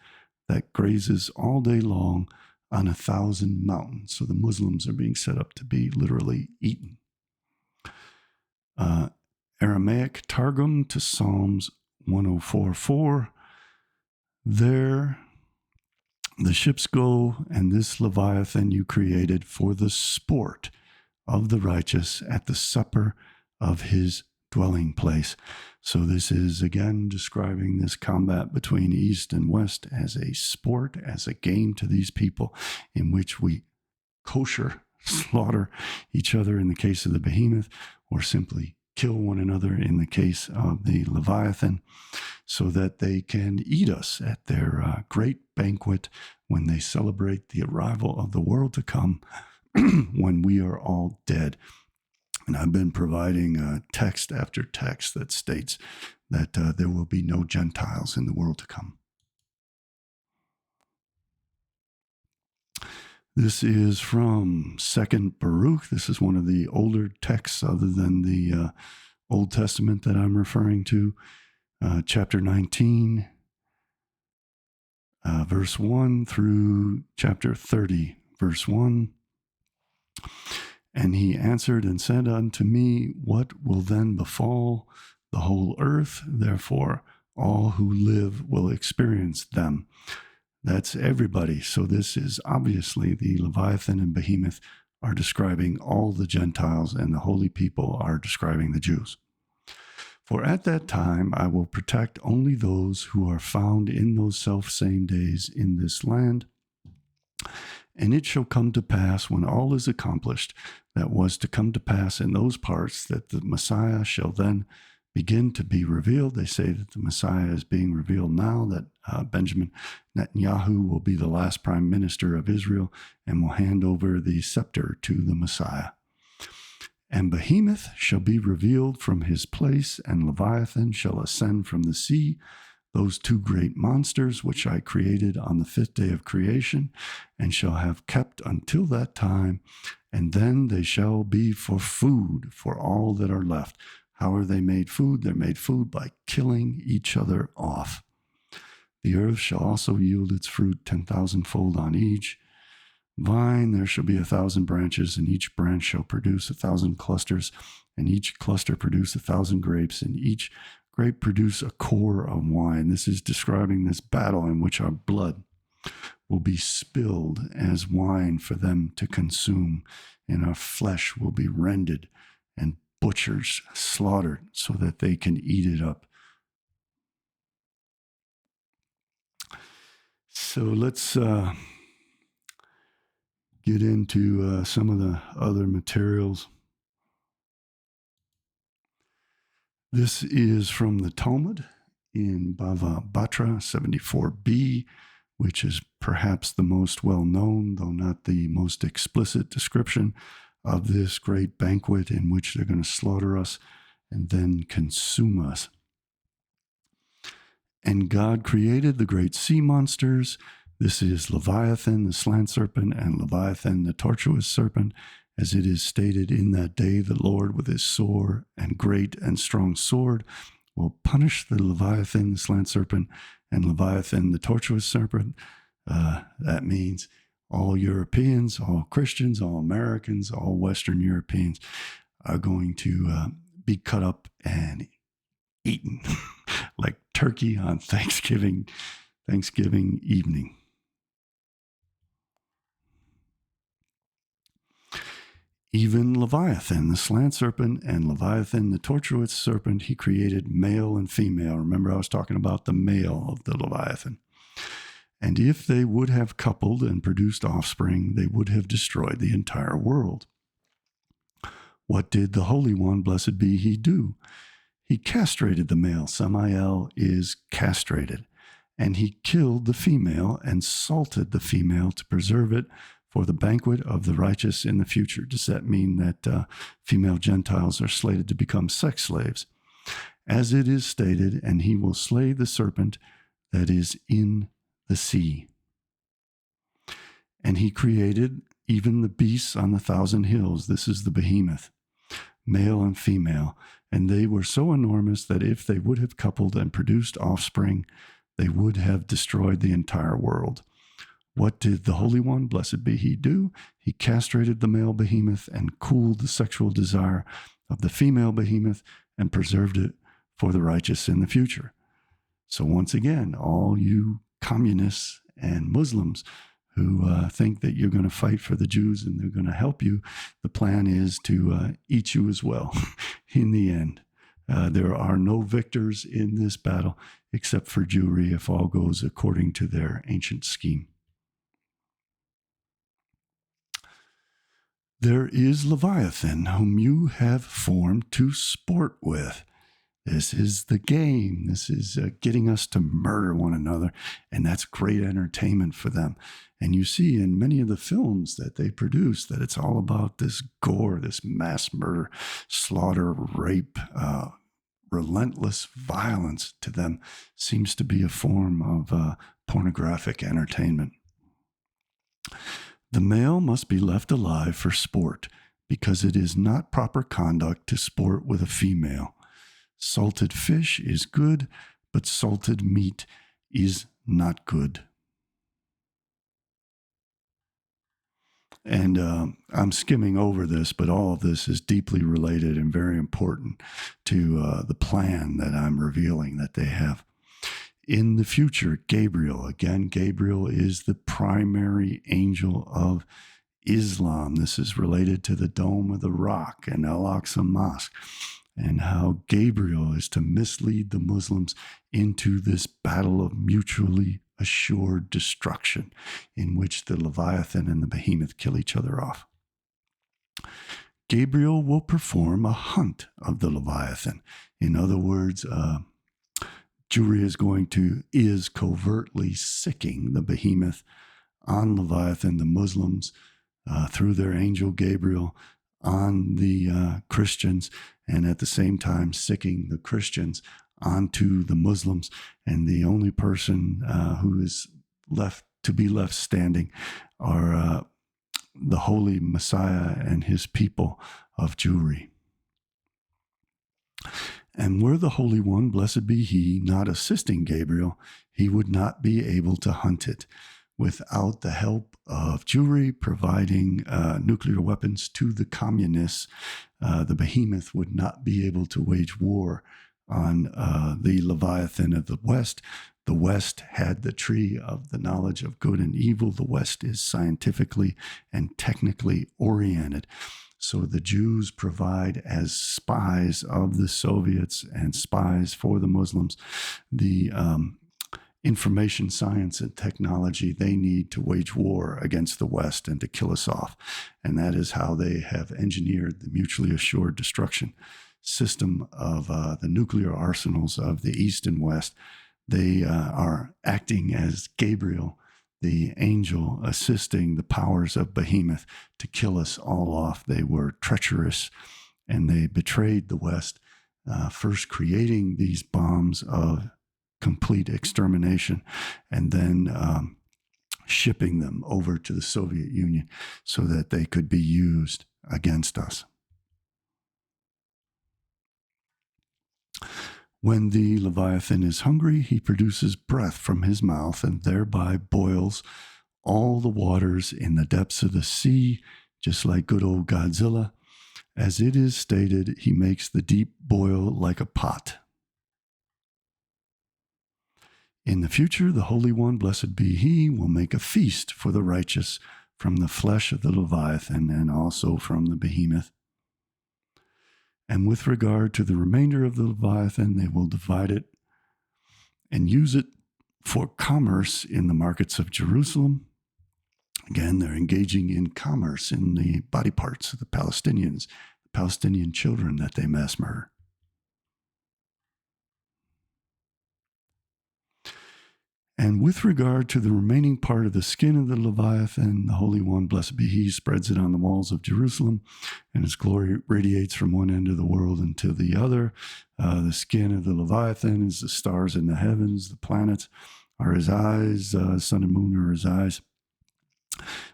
that grazes all day long on 1,000 mountains. So the Muslims are being set up to be literally eaten. Aramaic Targum to Psalms 104:4. There the ships go, and this Leviathan you created for the sport of the righteous at the supper of his dwelling place. So this is again describing this combat between East and West as a sport, as a game to these people, in which we kosher slaughter each other in the case of the behemoth, or simply kill one another in the case of the Leviathan, so that they can eat us at their great banquet when they celebrate the arrival of the world to come, when we are all dead. And I've been providing text after text that states that there will be no Gentiles in the world to come. This is from 2nd Baruch. This is one of the older texts other than the Old Testament that I'm referring to. Chapter 19, verse 1 through chapter 30, verse 1. And he answered and said unto me, what will then befall the whole earth? Therefore, all who live will experience them. That's everybody. So this is obviously the Leviathan and Behemoth are describing all the Gentiles, and the holy people are describing the Jews. For at that time I will protect only those who are found in those selfsame days in this land. And it shall come to pass when all is accomplished that was to come to pass in those parts, that the Messiah shall then begin to be revealed. They say that the Messiah is being revealed now, that Benjamin Netanyahu will be the last prime minister of Israel and will hand over the scepter to the Messiah. And Behemoth shall be revealed from his place, and Leviathan shall ascend from the sea, those two great monsters which I created on the 5th day of creation, and shall have kept until that time, and then they shall be for food for all that are left. How are they made food? They're made food by killing each other off. The earth shall also yield its fruit 10,000-fold on each vine. There shall be 1,000 branches, and each branch shall produce 1,000 clusters, and each cluster produce 1,000 grapes, and each grape produce a core of wine. This is describing this battle in which our blood will be spilled as wine for them to consume, and our flesh will be rended and butchers slaughtered so that they can eat it up. So let's get into some of the other materials. This is from the Talmud in Bava Batra 74b, which is perhaps the most well-known, though not the most explicit description of this great banquet in which they're going to slaughter us and then consume us. And God created the great sea monsters. This is Leviathan, the slant serpent, and Leviathan, the tortuous serpent, as it is stated, in that day the Lord with his sore and great and strong sword will punish the Leviathan, the slant serpent, and Leviathan, the tortuous serpent. That means all Europeans, all Christians, all Americans, all Western Europeans are going to be cut up and eaten like turkey on Thanksgiving evening. Even Leviathan, the slant serpent, and Leviathan, the tortuous serpent, he created male and female. Remember, I was talking about the male of the Leviathan. And if they would have coupled and produced offspring, they would have destroyed the entire world. What did the Holy One, blessed be he, do? He castrated the male. Samael is castrated. And he killed the female and salted the female to preserve it for the banquet of the righteous in the future. Does that mean that female Gentiles are slated to become sex slaves? As it is stated, and he will slay the serpent that is in the sea. And he created even the beasts on the 1,000 hills. This is the behemoth, male and female. And they were so enormous that if they would have coupled and produced offspring, they would have destroyed the entire world. What did the Holy One, blessed be he, do? He castrated the male behemoth and cooled the sexual desire of the female behemoth and preserved it for the righteous in the future. So once again, all you communists and Muslims who think that you're going to fight for the Jews and they're going to help you, the plan is to eat you as well in the end. There are no victors in this battle except for Jewry if all goes according to their ancient scheme. There is Leviathan, whom you have formed to sport with. This is the game. This is getting us to murder one another, and that's great entertainment for them. And you see in many of the films that they produce that it's all about this gore, this mass murder, slaughter, rape, relentless violence to them seems to be a form of pornographic entertainment. The male must be left alive for sport, because it is not proper conduct to sport with a female. Salted fish is good, but salted meat is not good. And I'm skimming over this, but all of this is deeply related and very important to the plan that I'm revealing that they have. In the future, Gabriel is the primary angel of Islam. This is related to the Dome of the Rock and Al-Aqsa Mosque. and how Gabriel is to mislead the Muslims into this battle of mutually assured destruction in which the Leviathan and the Behemoth kill each other off. Gabriel will perform a hunt of the Leviathan. In other words, Jewry is covertly sicking the Behemoth on Leviathan, the Muslims, through their angel Gabriel, on the Christians, and at the same time sicking the Christians onto the Muslims. And the only person who is left standing are the Holy Messiah and his people of Jewry. And were the Holy One, blessed be he, not assisting Gabriel, he would not be able to hunt it. Without the help of Jewry providing nuclear weapons to the communists, the Behemoth would not be able to wage war on the Leviathan of the West. The West had the tree of the knowledge of good and evil. The West is scientifically and technically oriented. So the Jews provide, as spies of the Soviets and spies for the Muslims, the information science and technology they need to wage war against the West and to kill us off. And that is how they have engineered the mutually assured destruction system of the nuclear arsenals of the East and West. They are acting as Gabriel, the angel assisting the powers of Behemoth to kill us all off. They were treacherous and they betrayed the West, first creating these bombs of complete extermination and then shipping them over to the Soviet Union so that they could be used against us. When the Leviathan is hungry, he produces breath from his mouth and thereby boils all the waters in the depths of the sea, just like good old Godzilla. As it is stated, he makes the deep boil like a pot. In the future, the Holy One, blessed be he, will make a feast for the righteous from the flesh of the Leviathan and also from the Behemoth. And with regard to the remainder of the Leviathan, they will divide it and use it for commerce in the markets of Jerusalem. Again, they're engaging in commerce in the body parts of the Palestinians, the Palestinian children that they mass murder. And with regard to the remaining part of the skin of the Leviathan, the Holy One, blessed be he, spreads it on the walls of Jerusalem, and its glory radiates from one end of the world unto the other. The skin of the Leviathan is the stars in the heavens, the planets are his eyes, sun and moon are his eyes.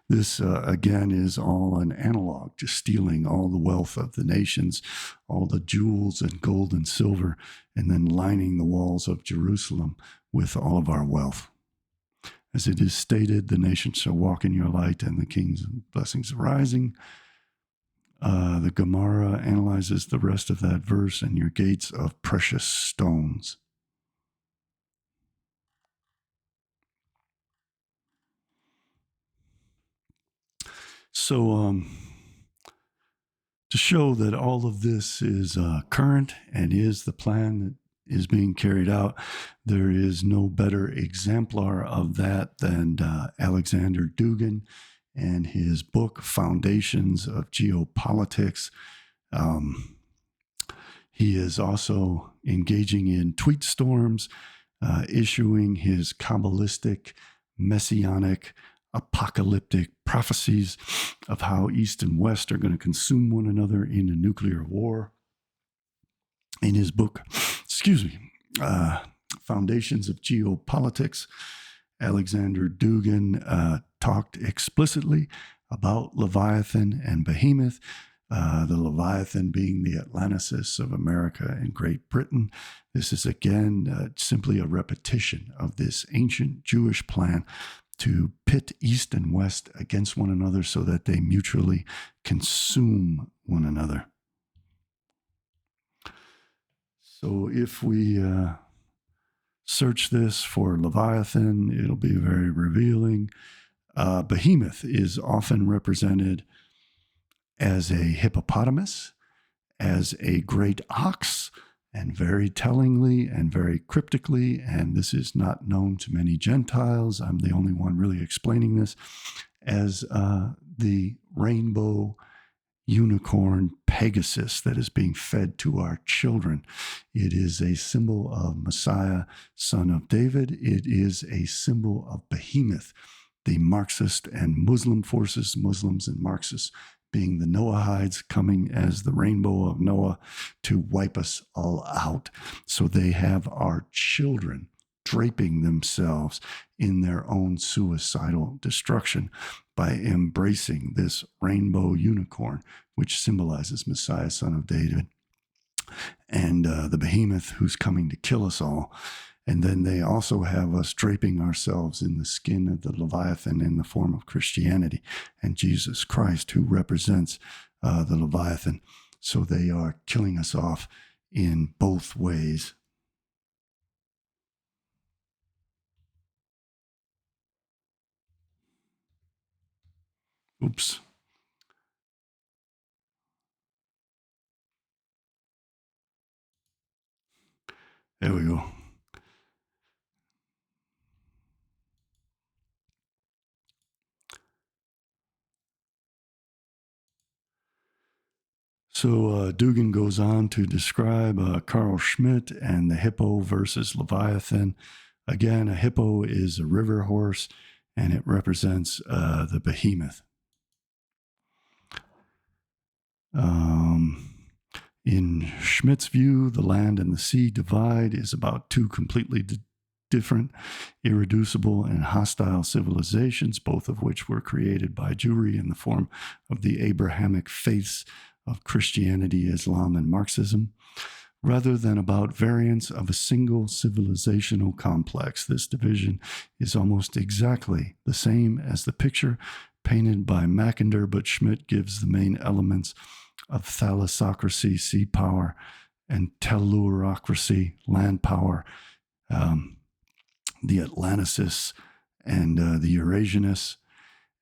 This, again, is all an analog to stealing all the wealth of the nations, all the jewels and gold and silver, and then lining the walls of Jerusalem with all of our wealth. As it is stated, the nations shall walk in your light and the king's blessings arising. The Gemara analyzes the rest of that verse, and your gates of precious stones. So, to show that all of this is current and is the plan that is being carried out, there is no better exemplar of that than Alexander Dugin and his book, Foundations of Geopolitics. He is also engaging in tweet storms, issuing his Kabbalistic, messianic, apocalyptic prophecies of how East and West are going to consume one another in a nuclear war. In his book, Foundations of Geopolitics, Alexander Dugin talked explicitly about Leviathan and Behemoth, the Leviathan being the Atlantis of America and Great Britain. This is, again, simply a repetition of this ancient Jewish plan to pit East and West against one another so that they mutually consume one another. So if we search this for Leviathan, it'll be very revealing. Behemoth is often represented as a hippopotamus, as a great ox, and very tellingly and very cryptically, and this is not known to many Gentiles, I'm the only one really explaining this, as the rainbow unicorn Pegasus that is being fed to our children. It is a symbol of Messiah, son of David. It is a symbol of Behemoth, the Marxist and Muslim forces, Muslims and Marxists being the Noahides, coming as the rainbow of Noah to wipe us all out. So they have our children draping themselves in their own suicidal destruction by embracing this rainbow unicorn, which symbolizes Messiah, son of David, and the behemoth who's coming to kill us all. And then they also have us draping ourselves in the skin of the Leviathan in the form of Christianity and Jesus Christ, who represents the Leviathan. So they are killing us off in both ways. Oops. There we go. So Dugan goes on to describe Carl Schmitt and the hippo versus Leviathan. Again, a hippo is a river horse, and it represents the behemoth. In Schmitt's view, the land and the sea divide is about two completely different, irreducible, and hostile civilizations, both of which were created by Jewry in the form of the Abrahamic faiths of Christianity, Islam, and Marxism, rather than about variants of a single civilizational complex. This division is almost exactly the same as the picture painted by Mackinder, but Schmitt gives the main elements of thalassocracy, sea power, and tellurocracy, land power, the Atlanticists and the Eurasianists,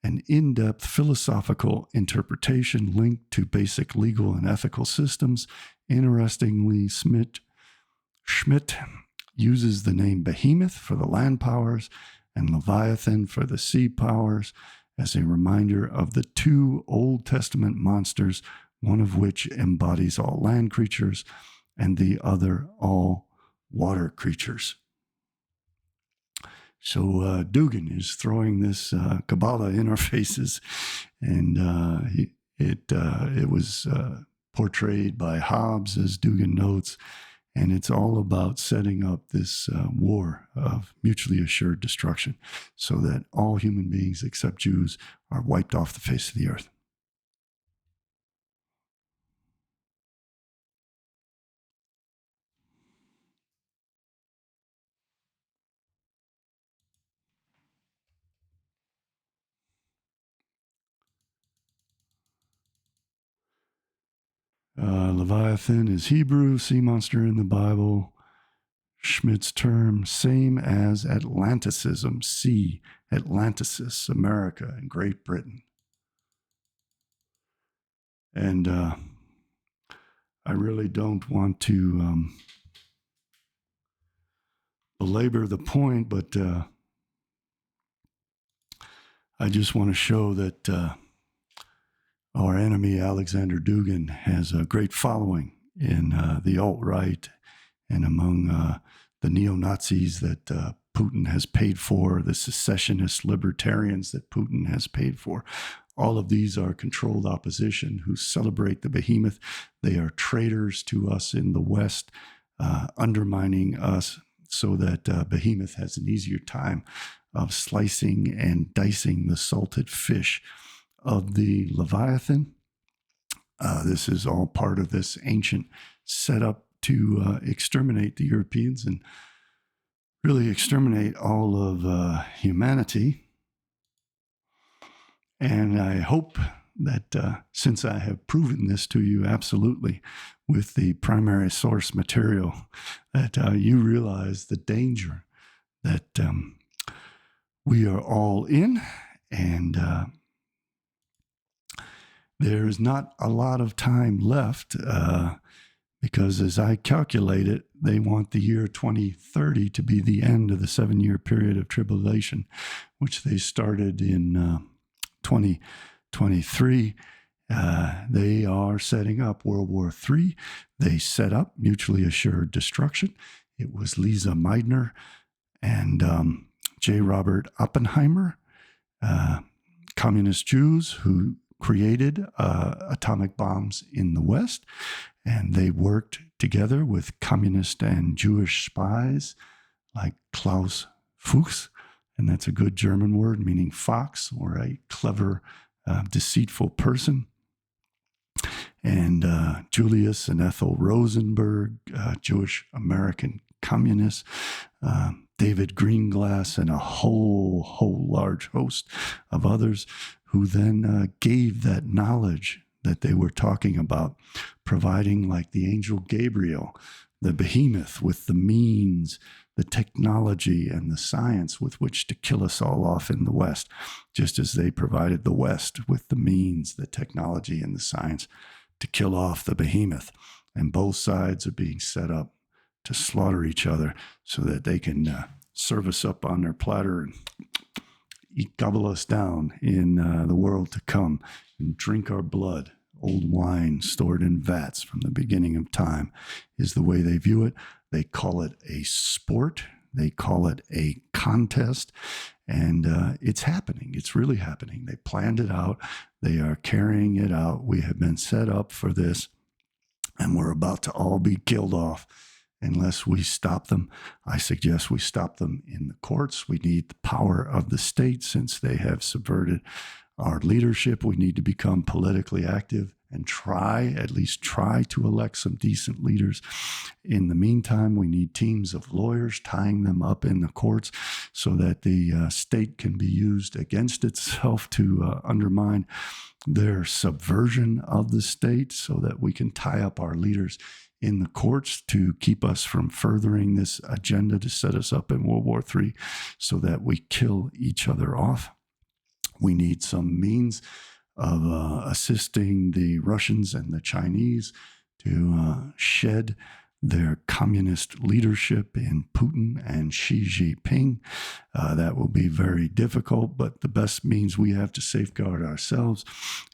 an in-depth philosophical interpretation linked to basic legal and ethical systems. Interestingly, Schmitt uses the name Behemoth for the land powers and Leviathan for the sea powers as a reminder of the two Old Testament monsters, one of which embodies all land creatures and the other all water creatures. So Dugan is throwing this Kabbalah in our faces, and it was portrayed by Hobbes, as Dugan notes, and it's all about setting up this war of mutually assured destruction so that all human beings except Jews are wiped off the face of the earth. Leviathan is Hebrew, sea monster in the Bible. Schmitt's term, same as Atlanticism, sea, Atlanticis, America, and Great Britain. And I really don't want to belabor the point, but I just want to show that our enemy, Alexander Dugan, has a great following in the alt-right and among the neo-Nazis that Putin has paid for, the secessionist libertarians that Putin has paid for. All of these are controlled opposition who celebrate the behemoth. They are traitors to us in the West, undermining us so that behemoth has an easier time of slicing and dicing the salted fish of the Leviathan. This is all part of this ancient setup to exterminate the Europeans and really exterminate all of humanity. And I hope that since I have proven this to you absolutely with the primary source material, that you realize the danger that we are all in, and There's not a lot of time left because as I calculate it, they want the year 2030 to be the end of the 7-year period of tribulation, which they started in 2023. They are setting up World War III. They set up mutually assured destruction. It was Lisa Meitner and J. Robert Oppenheimer, communist Jews who created atomic bombs in the West, and they worked together with communist and Jewish spies like Klaus Fuchs, and that's a good German word meaning fox or a clever, deceitful person, and Julius and Ethel Rosenberg, Jewish American communists, David Greenglass, and a whole large host of others who then gave that knowledge that they were talking about, providing like the angel Gabriel, the behemoth with the means, the technology, and the science with which to kill us all off in the West, just as they provided the West with the means, the technology, and the science to kill off the behemoth. And both sides are being set up to slaughter each other so that they can serve us up on their platter and gobble us down in the world to come and drink our blood. Old wine stored in vats from the beginning of time is the way they view it. They call it a sport. They call it a contest. And it's happening. It's really happening. They planned it out. They are carrying it out. We have been set up for this, and we're about to all be killed off unless we stop them. I suggest we stop them in the courts. We need the power of the state since they have subverted our leadership. We need to become politically active and at least try to elect some decent leaders. In the meantime, we need teams of lawyers tying them up in the courts so that the state can be used against itself to undermine their subversion of the state, so that we can tie up our leaders in the courts to keep us from furthering this agenda to set us up in World War III so that we kill each other off. We need some means of assisting the Russians and the Chinese to shed their communist leadership in Putin and Xi Jinping. That will be very difficult, but the best means we have to safeguard ourselves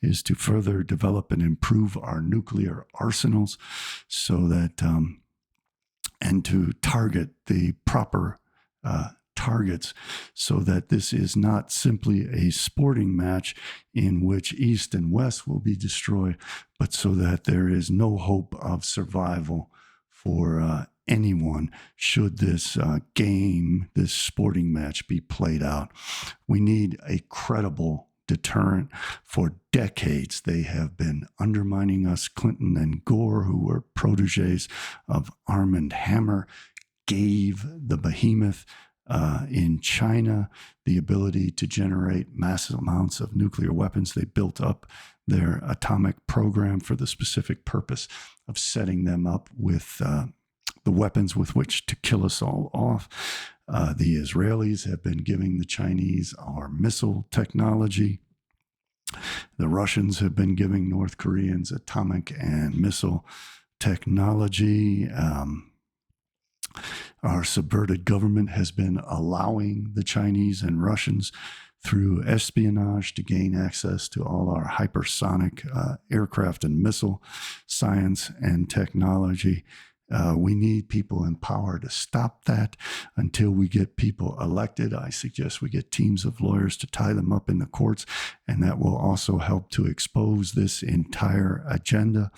is to further develop and improve our nuclear arsenals so that, and to target the proper targets so that this is not simply a sporting match in which East and West will be destroyed, but so that there is no hope of survival for anyone should this game, this sporting match be played out. We need a credible deterrent. For decades, they have been undermining us. Clinton and Gore, who were proteges of Armand Hammer, gave the behemoth in China the ability to generate massive amounts of nuclear weapons. They built up their atomic program for the specific purpose of setting them up with the weapons with which to kill us all off. The Israelis have been giving the Chinese our missile technology. The Russians have been giving North Koreans atomic and missile technology. Our subverted government has been allowing the Chinese and Russians through espionage to gain access to all our hypersonic aircraft and missile science and technology. We need people in power to stop that. Until we get people elected, I suggest we get teams of lawyers to tie them up in the courts, and that will also help to expose this entire agenda.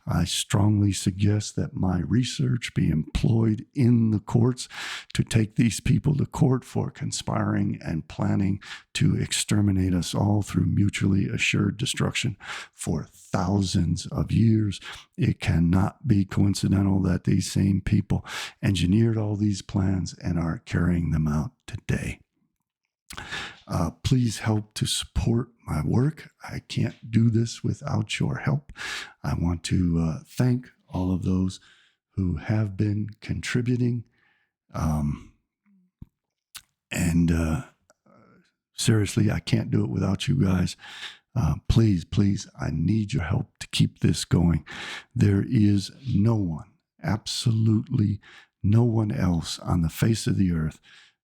I strongly suggest that my research be employed in the courts to take these people to court for conspiring and planning to exterminate us all through mutually assured destruction for thousands of years. It cannot be coincidental that these same people engineered all these plans and are carrying them out today. Please help to support my work. I can't do this without your help. I want to thank all of those who have been contributing. Seriously, I can't do it without you guys. Please, please, I need your help to keep this going. There is no one, absolutely no one else on the face of the earth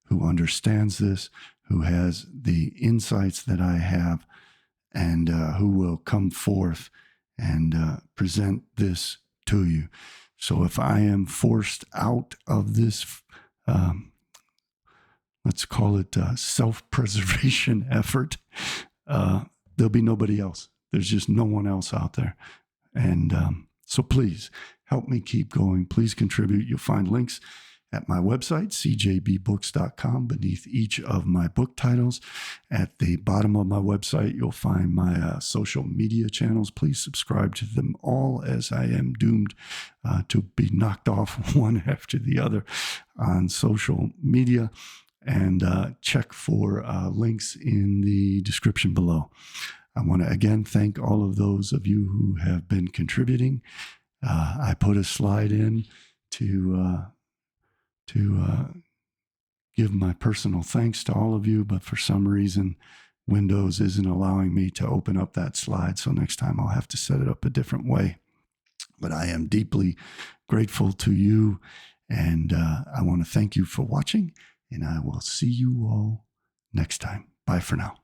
who understands this, who has the insights that I have, and who will come forth and present this to you. So if I am forced out of this, let's call it self-preservation effort, there'll be nobody else. There's just no one else out there. And so please help me keep going. Please contribute. You'll find links at my website, cjbbooks.com, beneath each of my book titles. At the bottom of my website, you'll find my social media channels. Please subscribe to them all, as I am doomed to be knocked off one after the other on social media. And check for links in the description below. I want to again thank all of those of you who have been contributing. I put a slide in to give my personal thanks to all of you, but for some reason, Windows isn't allowing me to open up that slide. So next time I'll have to set it up a different way. But I am deeply grateful to you, and I want to thank you for watching, and I will see you all next time. Bye for now.